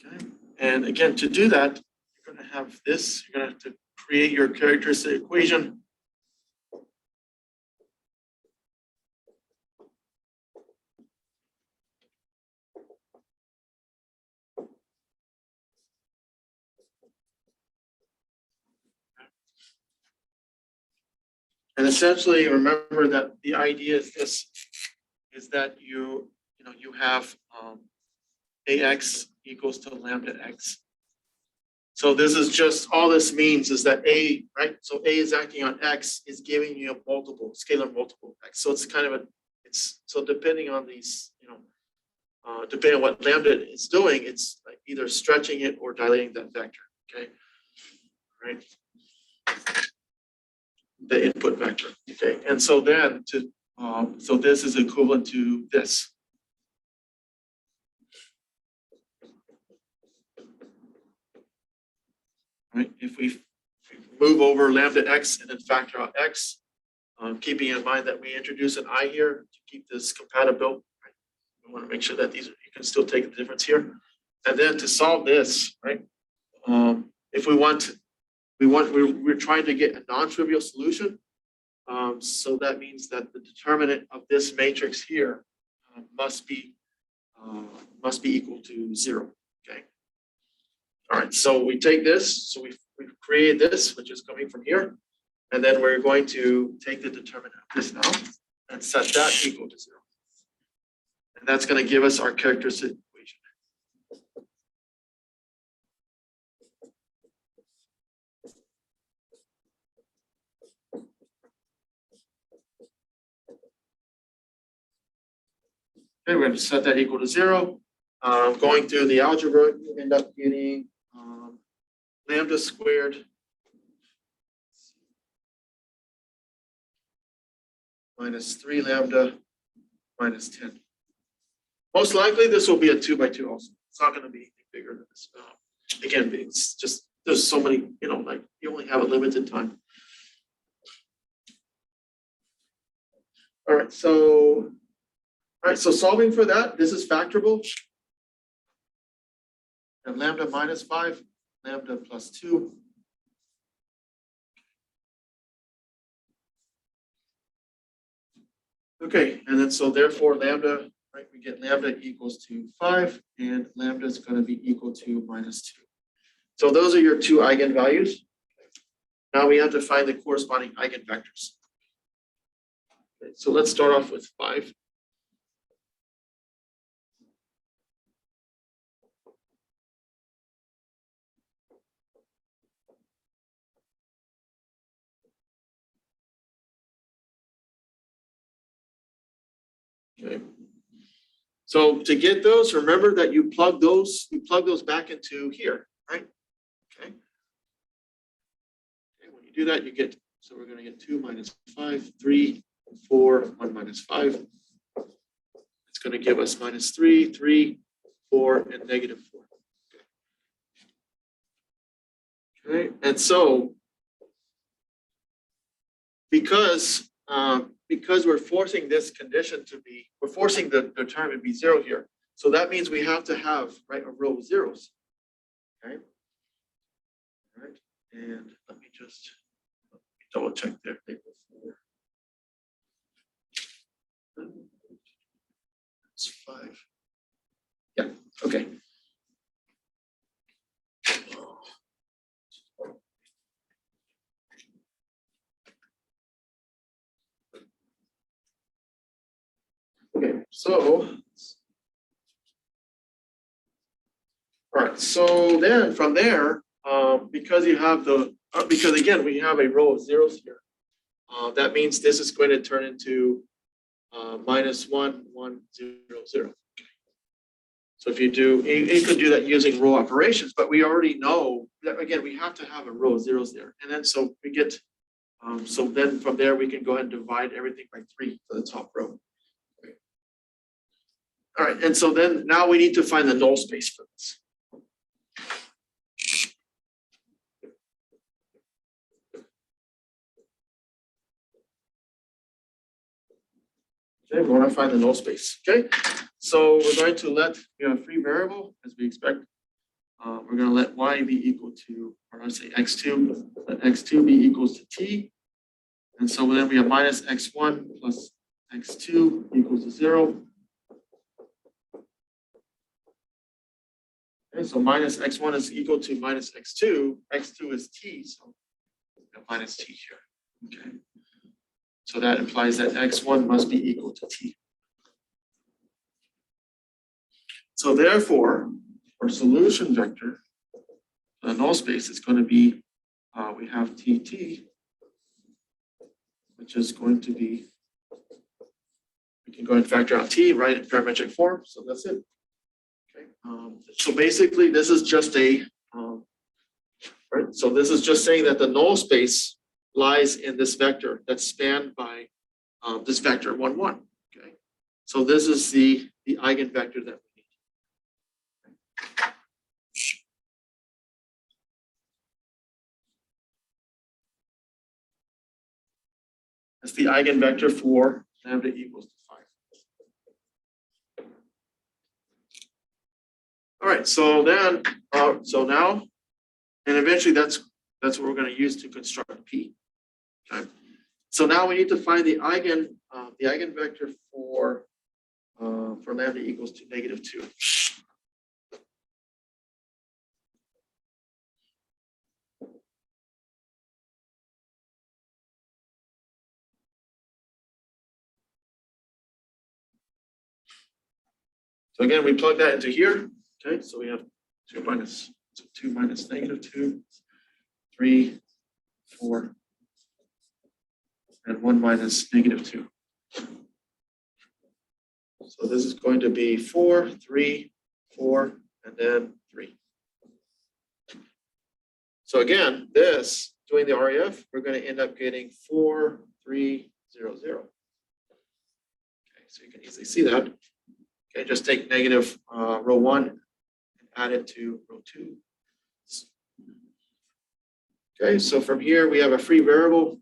Okay, and again, to do that, you're going to have this, you're going to have to create your characteristic equation. And essentially, remember that the idea is this, is that you have AX equals to lambda X. So this is just, all this means is that A, right? So A is acting on X, is giving you a multiple, scalar multiple X. So it's kind of so depending on these, depending on what lambda is doing, it's like either stretching it or dilating that vector, okay? Right? The input vector, okay? And so then so this is equivalent to this. Right? If we move over lambda X and then factor out X, keeping in mind that we introduce an I here to keep this compatible. Right? We want to make sure that you can still take the difference here. And then to solve this, right? If we're trying to get a non-trivial solution. So that means that the determinant of this matrix here must be equal to 0. Okay. All right. So we take this. So we've created this, which is coming from here, and then we're going to take the determinant of this now and set that equal to 0. And that's going to give us our characteristic equation. Okay, we're going to set that equal to 0. Going through the algebra, you end up getting lambda squared minus 3 lambda minus 10. Most likely, this will be a 2 by 2 also. It's not going to be anything bigger than this. Again, it's just, there's so many, like you only have a limited time. All right, so solving for that, this is factorable. And lambda minus 5, lambda plus 2. Okay, and then so therefore lambda, right, we get lambda equals to 5, and lambda is going to be equal to minus 2. So those are your two eigenvalues. Now we have to find the corresponding eigenvectors. Okay, so let's start off with 5. Okay. So to get those, remember that you plug those back into here, right? Okay. Okay, when you do that, you get, so we're going to get 2 minus 5, 3, 4, 1 minus 5. It's going to give us minus 3, 3, 4, and negative 4. Okay, and so because we're forcing this condition to be, we're forcing the term to be 0 here. So that means we have to have, right, a row of zeros. Okay. All right. And let me just double check there. It's 5. Yeah. Okay. Okay, so, all right, so then from there, because you have because again, we have a row of zeros here, that means this is going to turn into minus 1, 1, 0, 0. So if you could do that using row operations, but we already know that, again, we have to have a row of zeros there. And then so we get, so then from there, we can go ahead and divide everything by 3 for the top row. All right, and so then now we need to find the null space for this. Okay, we want to find the null space. Okay, so we're going to let a free variable as we expect. We're going to let y be equal to, or let's say x2, let x2 be equals to t. And so then we have minus x1 plus x2 equals to 0. Okay, so minus x1 is equal to minus x2. X2 is t, so minus t here. Okay. So that implies that x1 must be equal to t. So therefore, our solution vector, the null space is going to be, we have tt, which is going to be, we can go and factor out t, right, in parametric form. So that's it. Okay. So basically, this is just a, right. So this is just saying that the null space lies in this vector that's spanned by this vector 1, 1. Okay. So this is the eigenvector that we need. That's the eigenvector for lambda equals to 5. All right, so then, so now, and eventually that's what we're going to use to construct P. Okay. So now we need to find the eigenvector for lambda equals to -2. So again, we plug that into here. Okay, so we have 2 minus -2, 3, 4, and 1 minus -2. So this is going to be 4, 3, 4, and then 3. So again, this, doing the REF, we're going to end up getting 4, 3, 0, 0. Okay, so you can easily see that. Okay, just take negative row 1 and add it to row 2. Okay, so from here we have a free variable.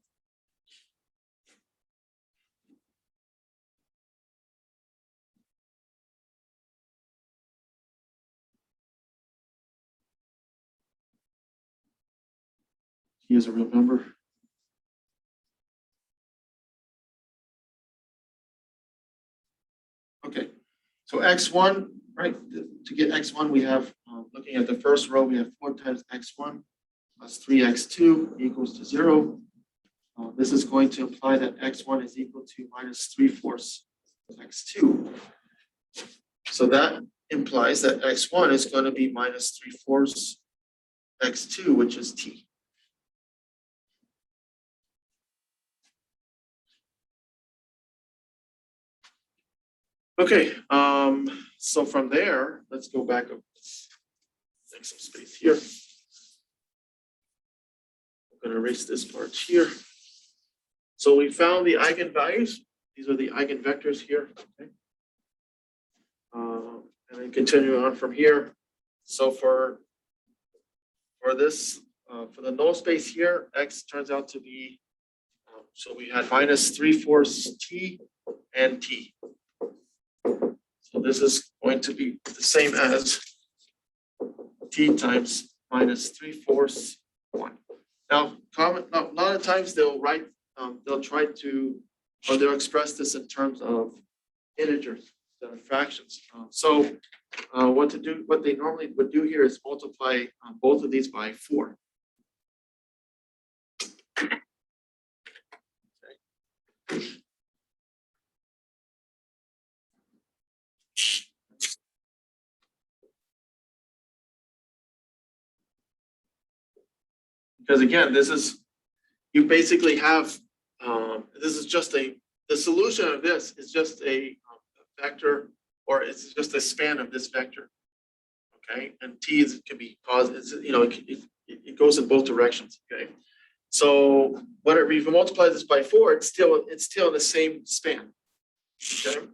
He is a real number. Okay, so x1, right? To get x1, we have, looking at the first row, we have 4 times x1 plus 3x2 equals to 0. This is going to imply that x1 is equal to -3/4 x2. So that implies that x1 is going to be -3/4 x2, which is t. Okay, so from there, let's go back up. Make some space here. I'm going to erase this part here. So we found the eigenvalues. These are the eigenvectors here. Okay. And then continuing on from here. So for this, for the null space here, x turns out to be, so we had -3/4 t and t. So this is going to be the same as t times -3/4 1. Now, a lot of times they'll write, they'll try to, or they'll express this in terms of integers, fractions. So what they normally would do here is multiply both of these by 4. Okay. Because again, this is, you basically have, this is just the solution of this is just a vector, or it's just a span of this vector. Okay, and t can be positive, you know, it goes in both directions. Okay, so whatever, if you multiply this by 4, it's still in the same span. Okay,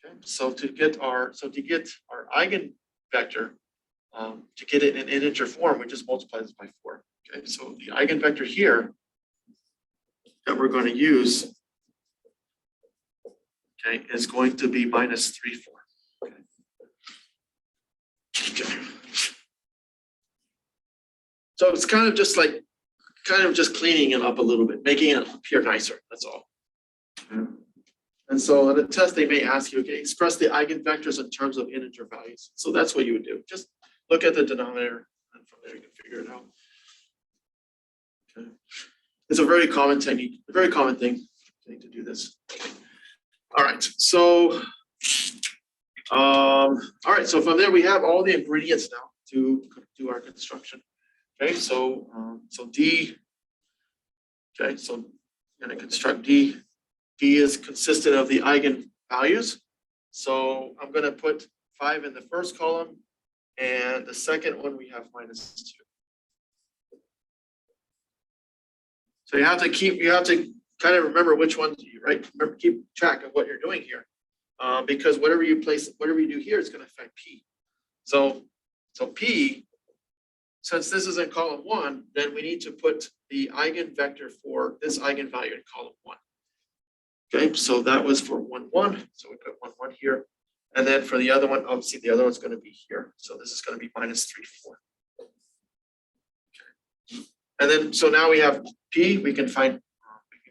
okay. So to get our eigenvector, to get it in integer form, we just multiply this by 4. Okay, so the eigenvector here that we're going to use, okay, is going to be -3/4. Okay. Okay. So it's kind of just cleaning it up a little bit, making it appear nicer. That's all. Okay. And so in a test, they may ask you, okay, express the eigenvectors in terms of integer values. So that's what you would do. Just look at the denominator, and from there you can figure it out. Okay. It's a very common technique, a very common thing okay, to do this. All right, so all right, so from there we have all the ingredients now to do our construction. Okay, so so D. Okay, so I'm going to construct D. D is consistent of the eigenvalues. So I'm going to put 5 in the first column, and the second one we have -2. So you have to kind of remember which ones you remember, keep track of what you're doing here, because whatever you do here is going to affect P. So P, since this is in column 1, then we need to put the eigenvector for this eigenvalue in column 1. Okay, so that was for 1, 1. So we put 1, 1 here. And then for the other one, obviously the other one's going to be here. So this is going to be -3, 4. Okay. And then, so now we have P, we can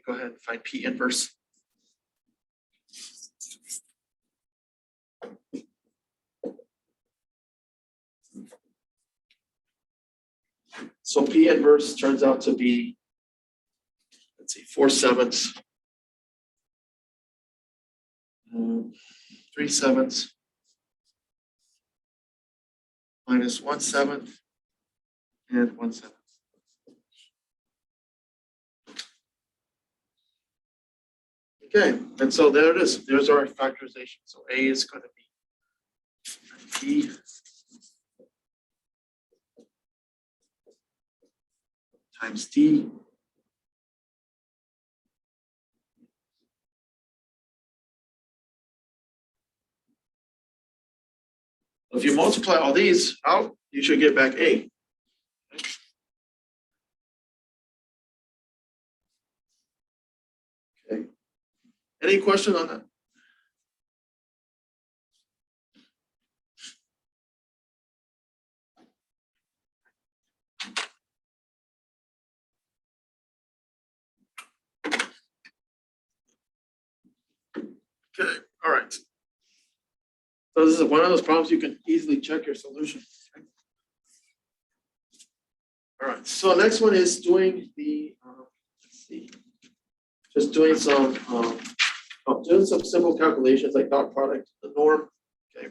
go ahead and find P inverse. So P inverse turns out to be, let's see, 4/7, 3/7, -1/7, and 1/7. Okay, and so there it is. There's our factorization. So A is going to be P times D if you multiply all these out, you should get back A. Okay. Any question on that? Okay, all right. So this is one of those problems you can easily check your solution. All right, so next one is doing the, let's see, just doing some simple calculations like dot product, the norm. Okay.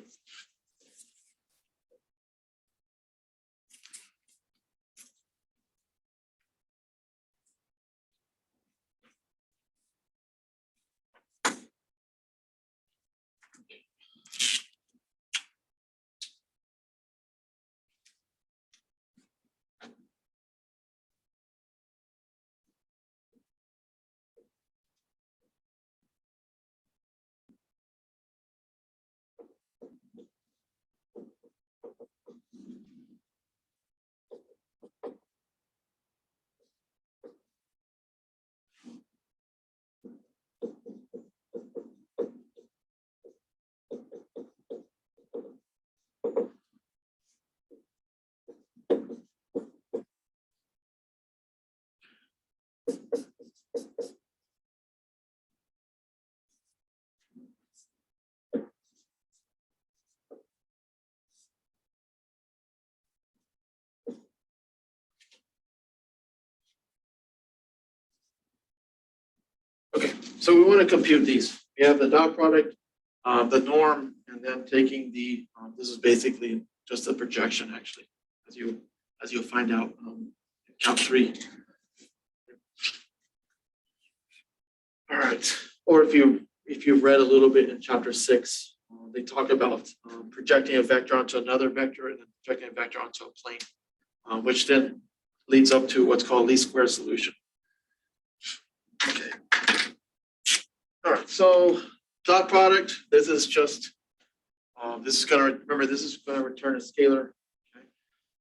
Okay, so we want to compute these. We have the dot product, the norm, and then taking the, this is basically just a projection actually, as you'll find out in count 3. All right, or if you've read a little bit in chapter 6, they talk about projecting a vector onto another vector and then projecting a vector onto a plane, which then leads up to what's called least square solution. Okay. All right, so dot product, this is just, this is going to, remember, this is going to return a scalar. Okay.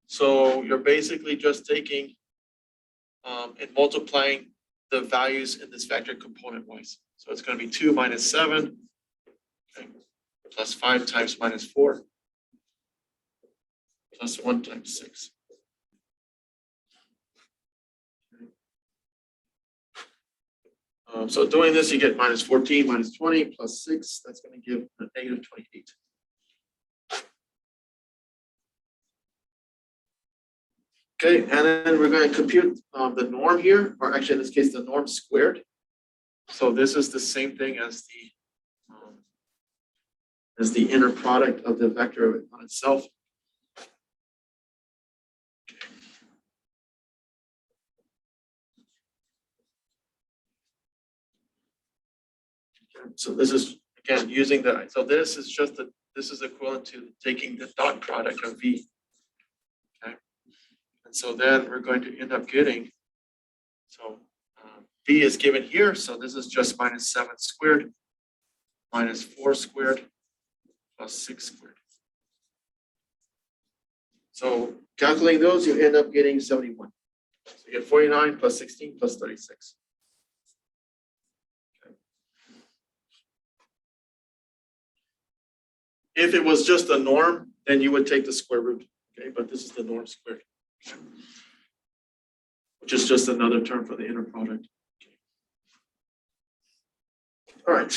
So you're basically just taking and multiplying the values in this vector component wise. So it's going to be 2 minus 7, okay, plus 5 times minus 4, plus 1 times 6. So doing this, you get minus 14, minus 20, plus 6. That's going to give a negative 28. Okay, and then we're going to compute the norm here, or actually in this case, the norm squared. So this is the same thing as the inner product of the vector on itself. Okay. So this is again using the, so this is just the, this is equivalent to taking the dot product of V. Okay. And so then we're going to end up getting, so V is given here, so this is just minus 7 squared minus 4 squared plus 6 squared. So calculating those, you end up getting 71. So you get 49 plus 16 plus 36. Okay. If it was just a norm, then you would take the square root. Okay, but this is the norm squared, okay, which is just another term for the inner product. All right.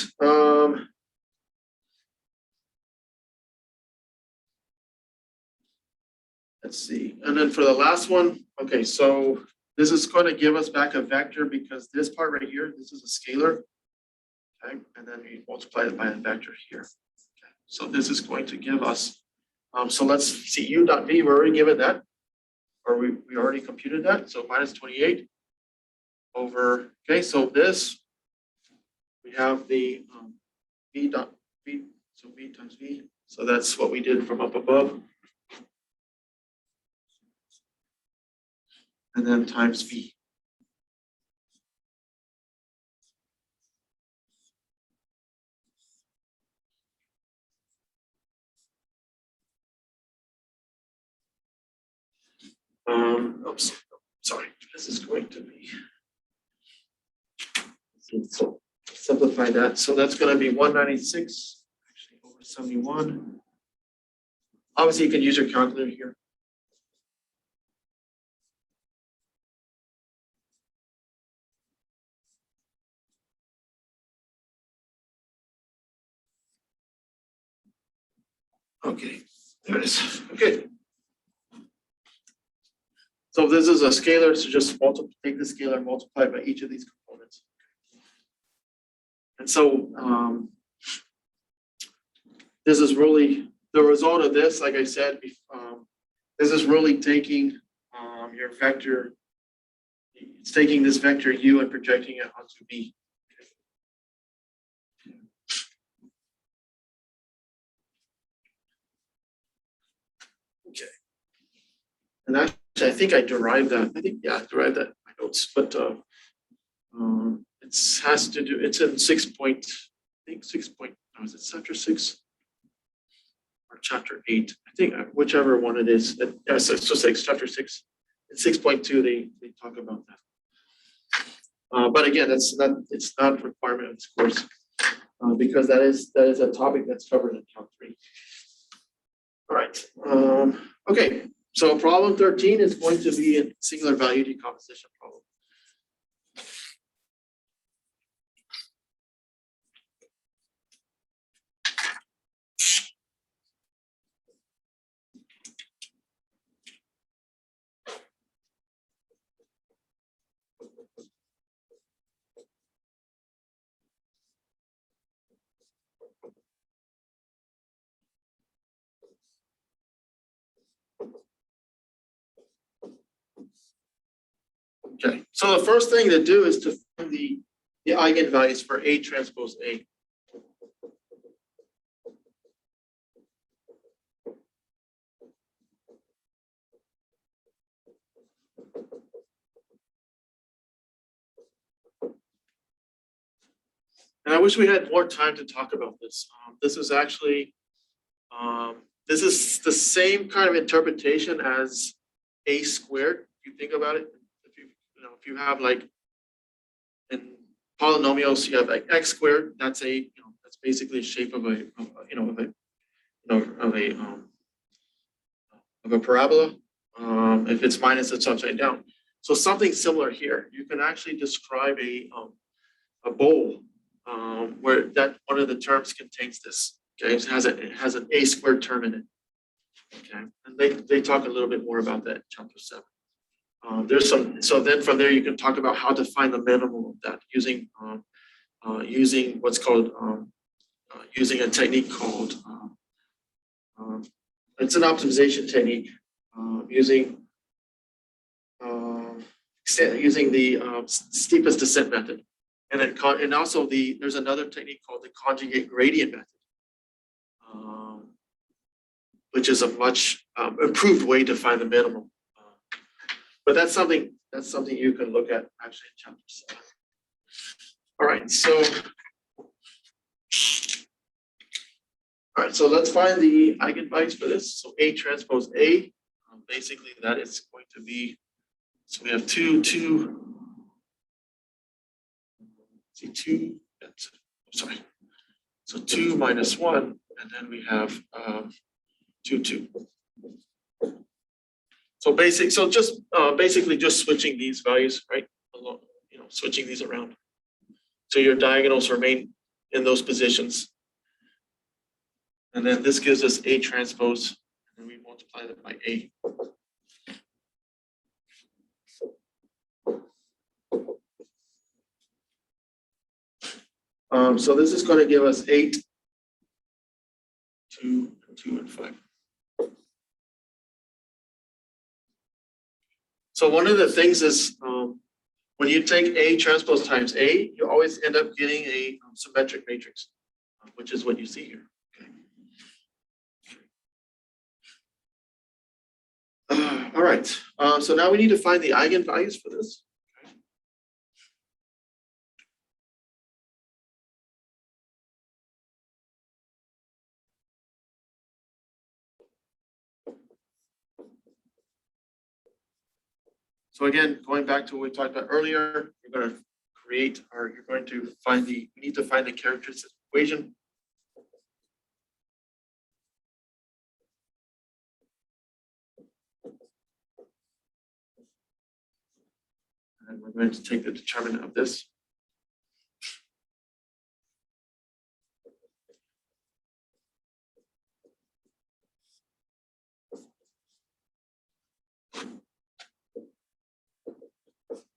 Let's see. And then for the last one, okay, so this is going to give us back a vector because this part right here, this is a scalar. Okay, and then we multiply it by a vector here. Okay, so this is going to give us, so let's see, u dot v, we're already given that, or we already computed that. So minus 28 over, okay, so this, we have the v dot v, so v times v. So that's what we did from up above. And then times v. Oops, sorry, this is going to be, so simplify that. So that's going to be 196 actually over 71. Obviously, you can use your calculator here. Okay, there it is. Okay. So this is a scalar, so just take the scalar, multiply by each of these components. And so this is really the result of this, like I said, this is really taking your vector, it's taking this vector u and projecting it onto v. Okay. And actually, I think I derived that. I think, yeah, I derived that in my notes, but it has to do, it's in 6 point, I think 6 point, no, is it chapter 6 or chapter 8? I think whichever one it is. Yes, it's just like chapter 6. It's 6.2, they talk about that. But again, it's not a requirement of this course because that is a topic that's covered in Calc 3. All right. Okay. So problem 13 is going to be a singular value decomposition problem. Okay, so the first thing to do is to find the eigenvalues for A transpose A. And I wish we had more time to talk about this. This is actually, this is the same kind of interpretation as A squared. If you think about it, if you have like in polynomials, you have like x squared. That's that's basically a shape of a parabola. If it's minus, it's upside down. So something similar here. You can actually describe a bowl where that one of the terms contains this. Okay, it has an a squared term in it. Okay, and they talk a little bit more about that in chapter 7. There's some, so then from there you can talk about how to find the minimum of that using using what's called using a technique called it's an optimization technique using the steepest descent method, and also there's another technique called the conjugate gradient method, which is a much improved way to find the minimum. But that's something you can look at actually in chapter 7. All right, so let's find the eigenvalues for this. So A transpose A, basically that is going to be, so we have two, sorry. So 2 minus 1, and then we have 2. So basically just switching these values, right? Switching these around. So your diagonals remain in those positions. And then this gives us A transpose, and we multiply that by A. So this is going to give us 8, 2, 2, and 5. So one of the things is when you take A transpose times A, you always end up getting a symmetric matrix, which is what you see here. Okay. All right. So now we need to find the eigenvalues for this. So again, going back to what we talked about earlier, you're going to we need to find the characteristic equation. And we're going to take the determinant of this.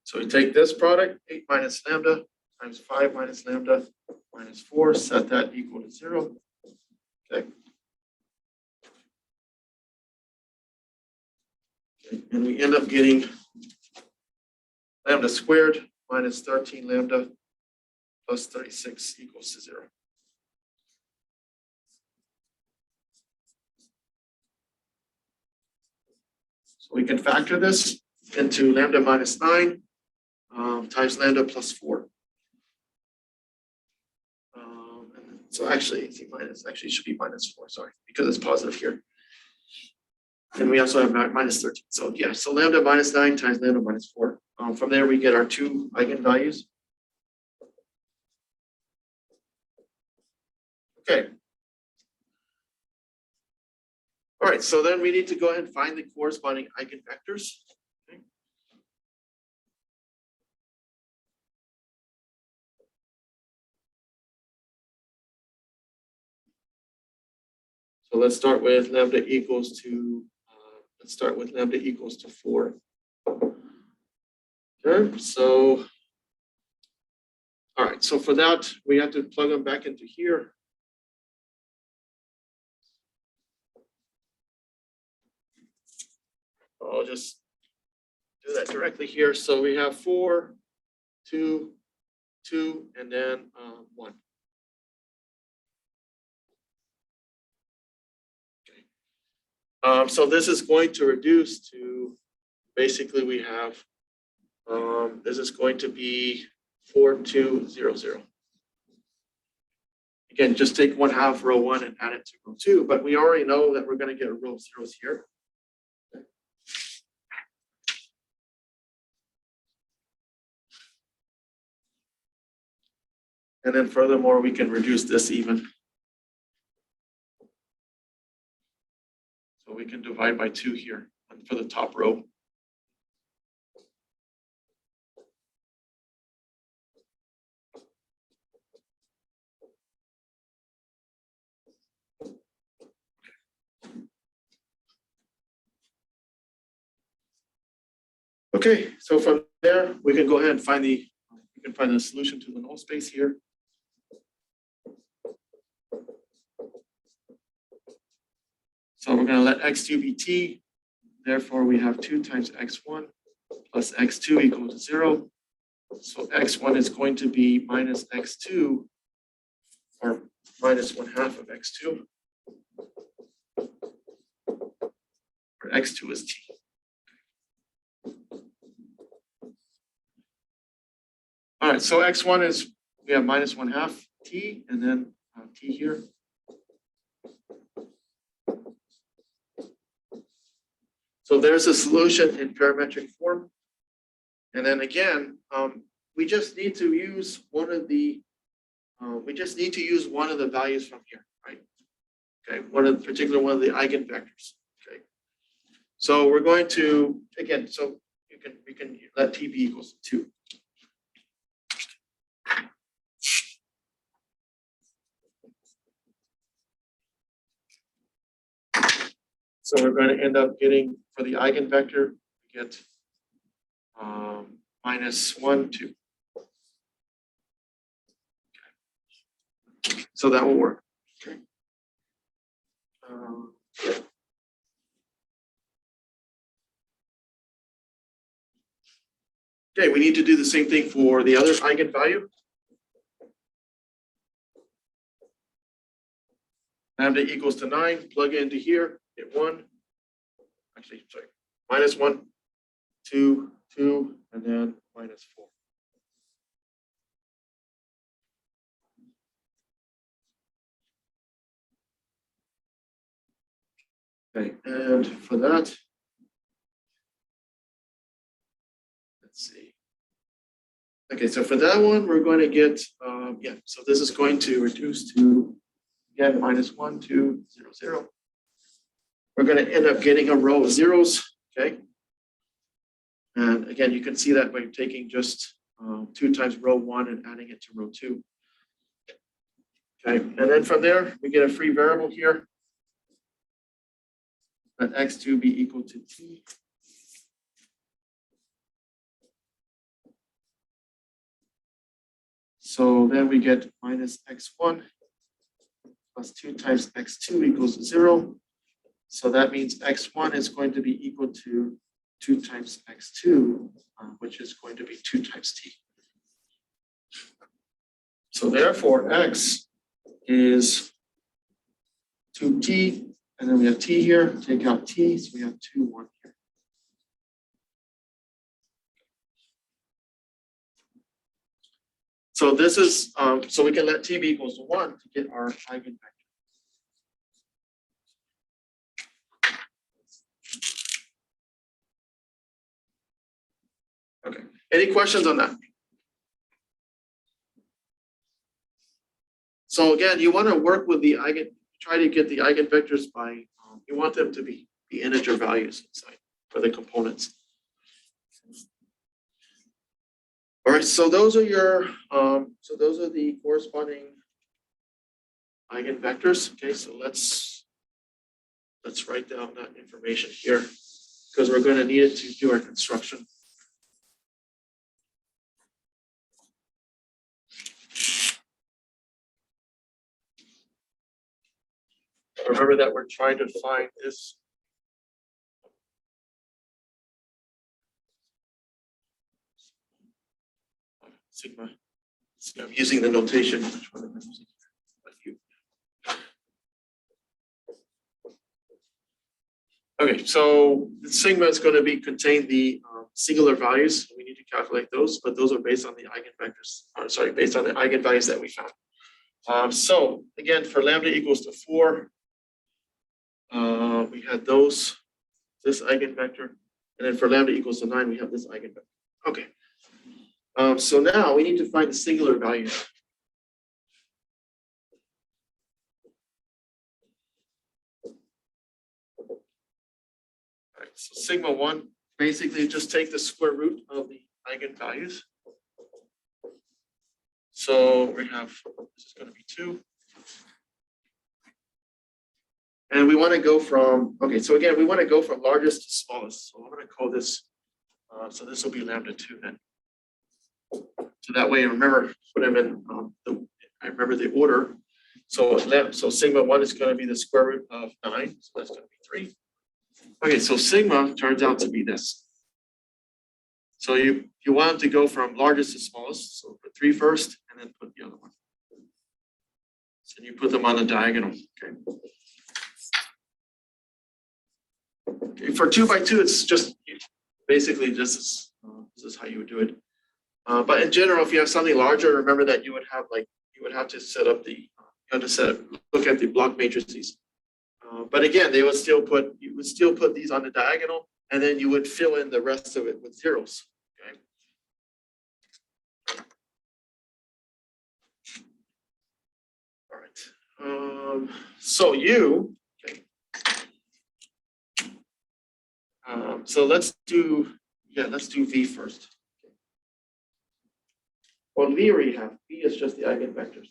So we take this product, 8 minus lambda times 5 minus lambda minus 4, set that equal to 0. Okay. And we end up getting lambda squared minus 13 lambda plus 36 equals to 0. So we can factor this into lambda minus 9 times lambda plus 4. So actually, it should be minus 4, sorry, because it's positive here. And we also have minus 13. So yeah, so lambda minus 9 times lambda minus 4. From there, we get our 2 eigenvalues. Okay. All right, so then we need to go ahead and find the corresponding eigenvectors. Okay. So let's start with lambda equals to 4. Okay, so all right, so for that, we have to plug them back into here. I'll just do that directly here. So we have 4, 2, 2, and then 1. Okay. So this is going to reduce to basically we have this is going to be 4, 2, 0, 0. Again, just take 1/2 row 1 and add it to row 2, but we already know that we're going to get a row of zeros here. Okay. And then furthermore, we can reduce this even. So we can divide by 2 here for the top row. Okay, so from there, we can go ahead and find the solution to the null space here. So we're going to let x2 be t. Therefore, we have 2 times x1 plus x2 equals to 0. So x1 is going to be minus x2, or minus 1/2 of x2. Or x2 is t. All right, so x1 is, we have minus 1/2 t, and then t here. So there's a solution in parametric form. And then again, we just need to use one of the values from here, right? Okay, one of the eigenvectors. Okay. So we're going to, again, so we can let t be equals to 2. So we're going to end up getting, for the eigenvector, we get minus 1, 2. Okay. So that will work. Okay. Yeah. Okay, we need to do the same thing for the other eigenvalue. Lambda equals to 9, plug it into here, get 1. Actually, sorry, minus 1, 2, 2, and then minus 4. Okay, and for that, let's see. Okay, so for that one, we're going to get, yeah, so this is going to reduce to, again, minus 1, 2, 0, 0. We're going to end up getting a row of zeros, okay? And again, you can see that by taking just 2 times row 1 and adding it to row 2. Okay, and then from there, we get a free variable here. Let x2 be equal to t. So then we get minus x1 plus 2 times x2 equals 0. So that means x1 is going to be equal to 2 times x2, which is going to be 2 times t. So therefore, x is 2t, and then we have t here, take out t, so we have 2, 1 here. So this is, so we can let t be equals to 1 to get our eigenvector. Okay, any questions on that? So again, you want to work with the try to get the eigenvectors by, you want them to be the integer values inside for the components. All right, so those are your, so those are the corresponding eigenvectors. Okay, so let's write down that information here because we're going to need it to do our construction. Remember that we're trying to find this sigma. So I'm using the notation. Okay, so the sigma is going to be contain the singular values. We need to calculate those, but those are based on the eigenvectors. Or sorry, based on the eigenvalues that we found. So again, for lambda equals to 4, we had this eigenvector, and then for lambda equals to 9, we have this eigenvector. Okay. So now we need to find the singular values. All right, so sigma 1, basically just take the square root of the eigenvalues. So we have, this is going to be 2. And we want to go from, okay, so again, we want to go from largest to smallest. So I'm going to call this, so this will be lambda 2 then. So that way, remember, put them in, I remember the order. So sigma 1 is going to be the square root of 9. So that's going to be 3. Okay, so sigma turns out to be this. So you want to go from largest to smallest. So put 3 first and then put the other one. So you put them on the diagonal. Okay. Okay, for 2 by 2, it's just basically this is how you would do it. But in general, if you have something larger, remember that you would have to set up look at the block matrices. But again, you would still put these on the diagonal, and then you would fill in the rest of it with zeros. Okay. All right. So okay. So let's do V first. Well, V already have. V is just the eigenvectors.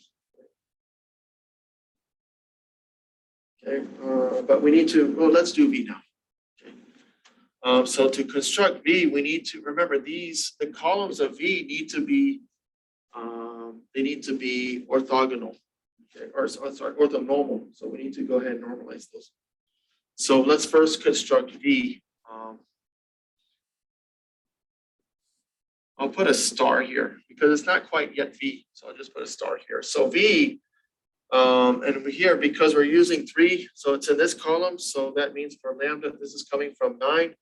Okay, but we need to, let's do V now. Okay. So to construct V, we need to remember the columns of V need to be, orthogonal, okay, or sorry, orthonormal. So we need to go ahead and normalize those. So let's first construct V. I'll put a star here because it's not quite yet V. So I'll just put a star here. So V, and here, because we're using 3, so it's in this column. So that means for lambda, this is coming from 9.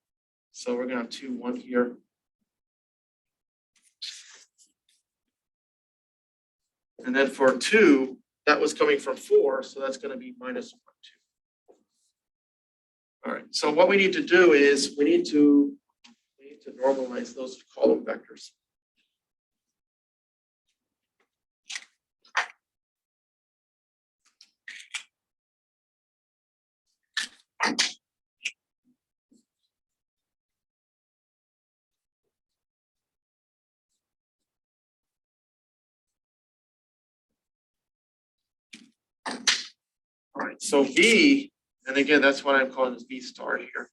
So we're going to have 2, 1 here. And then for 2, that was coming from 4. So that's going to be minus 1, 2. All right. So what we need to do is we need to normalize those column vectors. All right, so V, and again, that's what I'm calling this V star here.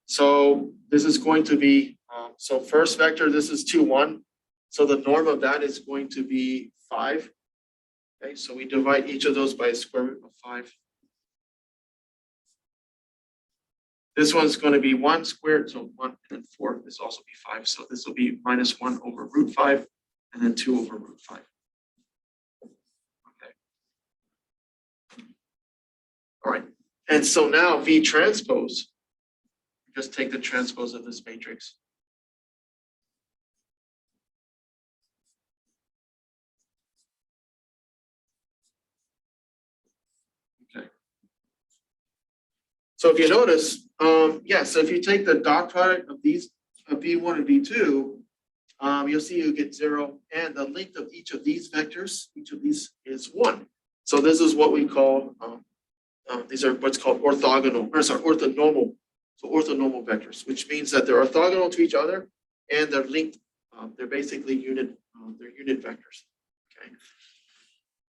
So this is going to be, so first vector, this is 2, 1. So the norm of that is going to be 5. Okay, so we divide each of those by a square root of 5. This one's going to be 1 squared, so 1 and then 4. This will also be 5. So this will be minus 1 over root 5 and then 2 over root 5. Okay. All right. And so now V transpose, just take the transpose of this matrix. Okay. So if you notice, so if you take the dot product of these, of V1 and V2, you'll see you get 0, and the length of each of these vectors, each of these is 1. So this is what we call, these are what's called orthonormal. So orthonormal vectors, which means that they're orthogonal to each other, and they're linked. They're basically unit vectors. Okay,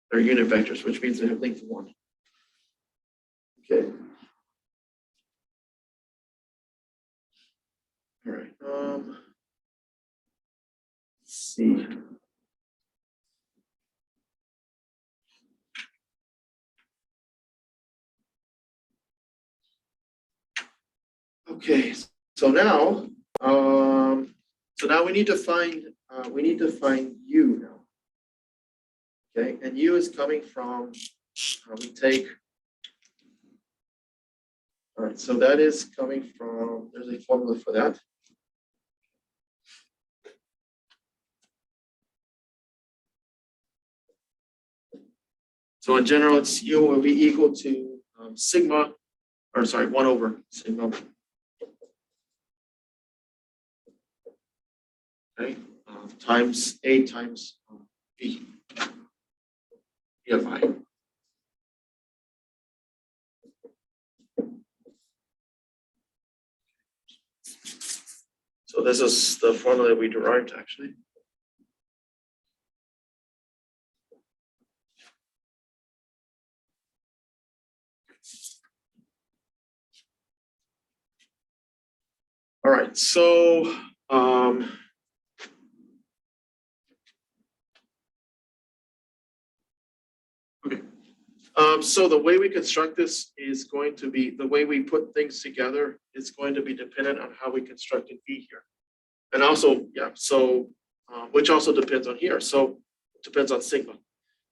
they're unit vectors, which means they have length 1. Okay. All right. Let's see. Okay. So now we need to find U now. Okay, and U is coming from we take. All right, so that is coming from. There's a formula for that. So in general, it's U will be equal to sigma, or sorry, 1 over sigma. Okay, times A times B. B of I. So this is the formula we derived actually. All right, so okay. So the way we construct this is going to be, the way we put things together is going to be dependent on how we constructed V here. And also, yeah, so, which also depends on here. So it depends on sigma.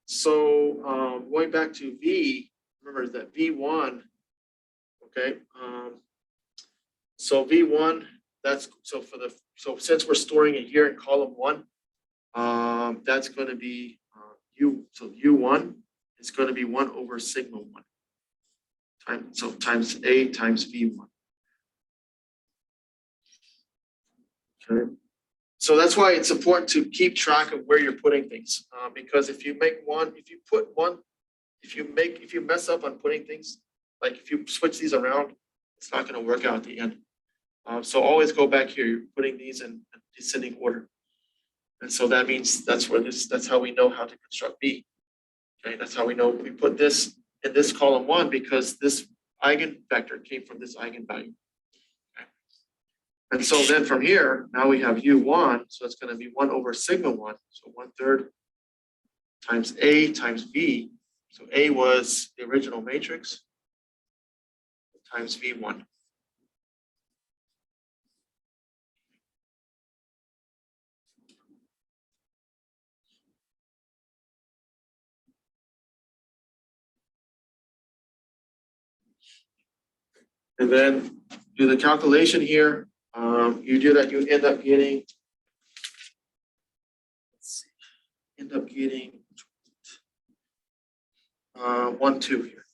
So going back to V, remember that V1, okay. So V1, that's, so for the, so since we're storing it here in column 1, that's going to be U, so U1 is going to be 1 over sigma 1. So times A times V1. Okay. So that's why it's important to keep track of where you're putting things, because if you make one, if you put one, if you mess up on putting things, like if you switch these around, it's not going to work out at the end. So always go back here. You're putting these in descending order, and so that means that's where this. That's how we know how to construct B. Okay, that's how we know we put this in this column 1 because this eigenvector came from this eigenvalue. Okay. And so then from here, now we have U1, so it's going to be 1 over sigma 1, so 1/3 times A times V. So A was the original matrix times V1. And then do the calculation here. You do that, you end up getting, let's see, end up getting 1, 2 here.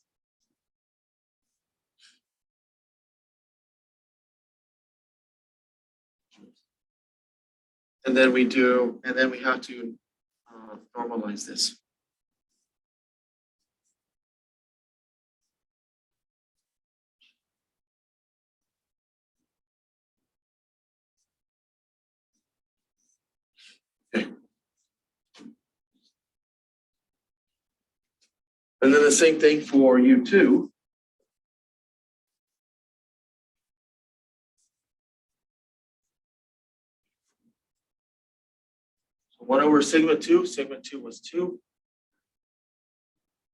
And then we do, and then we have to normalize this. Okay. And then the same thing for U2. So 1 over sigma 2 was 2.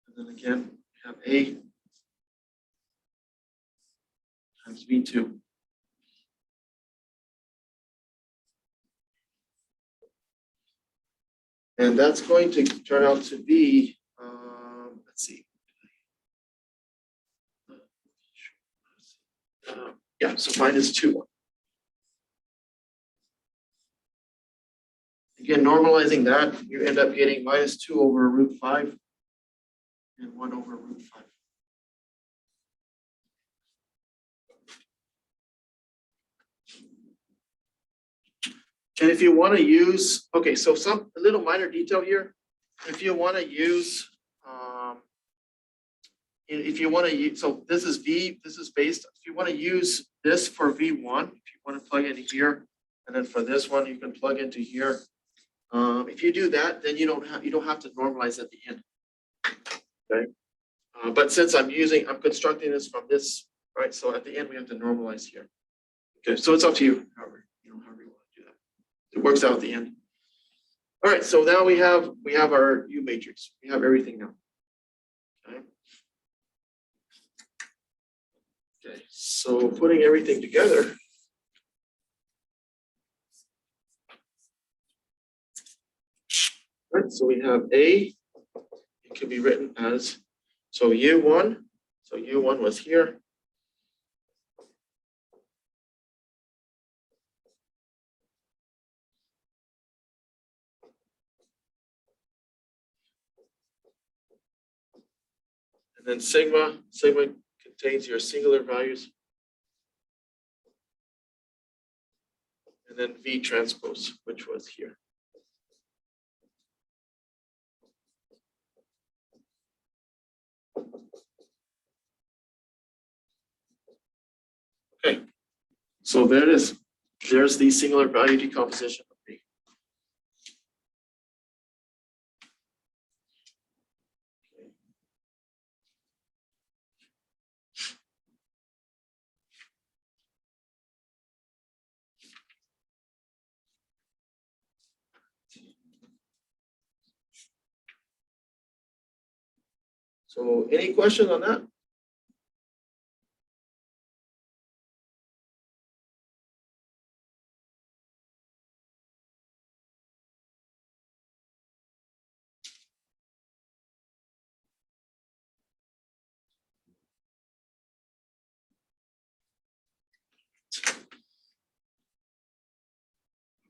And then again, we have A times V2. And that's going to turn out to be, let's see. Yeah, so -2. Again, normalizing that, you end up getting -2 over √5 and 1 over √5. And if you want to use, okay, so a little minor detail here. If you want to use, if you want to use, so this is V, this is based, if you want to use this for V1, if you want to plug into here, and then for this one, you can plug into here. If you do that, then you don't have to normalize at the end. Okay. But since I'm constructing this from this, right? So at the end, we have to normalize here. Okay, so it's up to you, however you want to do that. It works out at the end. All right, so now we have our U matrix. We have everything now. Okay. Okay, so putting everything together. Right, so we have A, it can be written as, so U1 was here. And then sigma contains your singular values. And then V transpose, which was here. Okay, so there it is. There's the singular value decomposition of V. So any questions on that?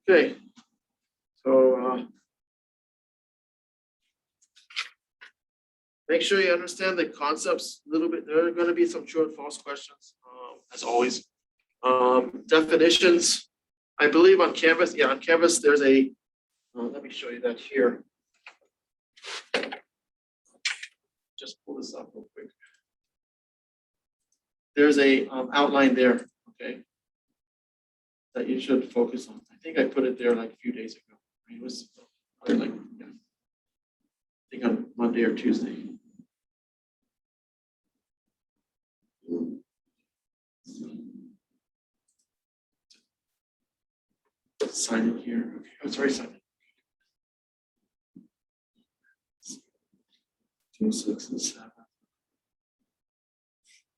Okay, so make sure you understand the concepts a little bit. There are going to be some true and false questions, as always. Definitions, I believe on Canvas, yeah, on Canvas there's a, let me show you that here. Just pull this up real quick. There's a outline there, okay, that you should focus on. I think I put it there like a few days ago. It was like, yeah, I think on Monday or Tuesday. Sign in here. Okay, oh, sorry, sign in. 2, 6, and 7.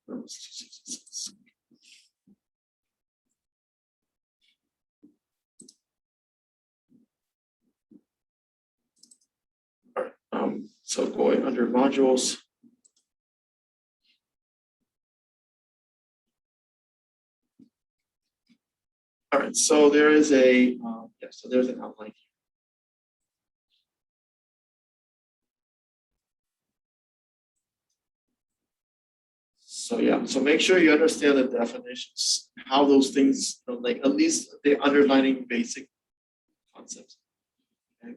That was 2, 6, and 6. All right, so going under modules. All right, so there is a, yeah, so there's an outline here. So yeah, so make sure you understand the definitions, how those things, like at least the underlining basic concepts. Okay.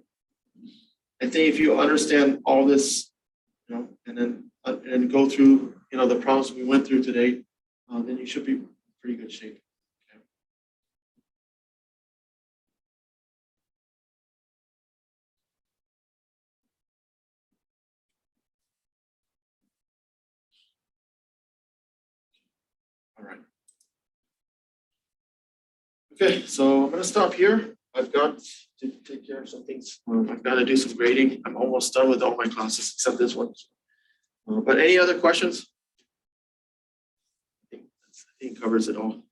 I think if you understand all this, and then go through, the problems we went through today, then you should be in pretty good shape. Okay. All right. Okay, so I'm going to stop here. I've got to take care of some things. I've got to do some grading. I'm almost done with all my classes except this one. But any other questions? I think covers it all.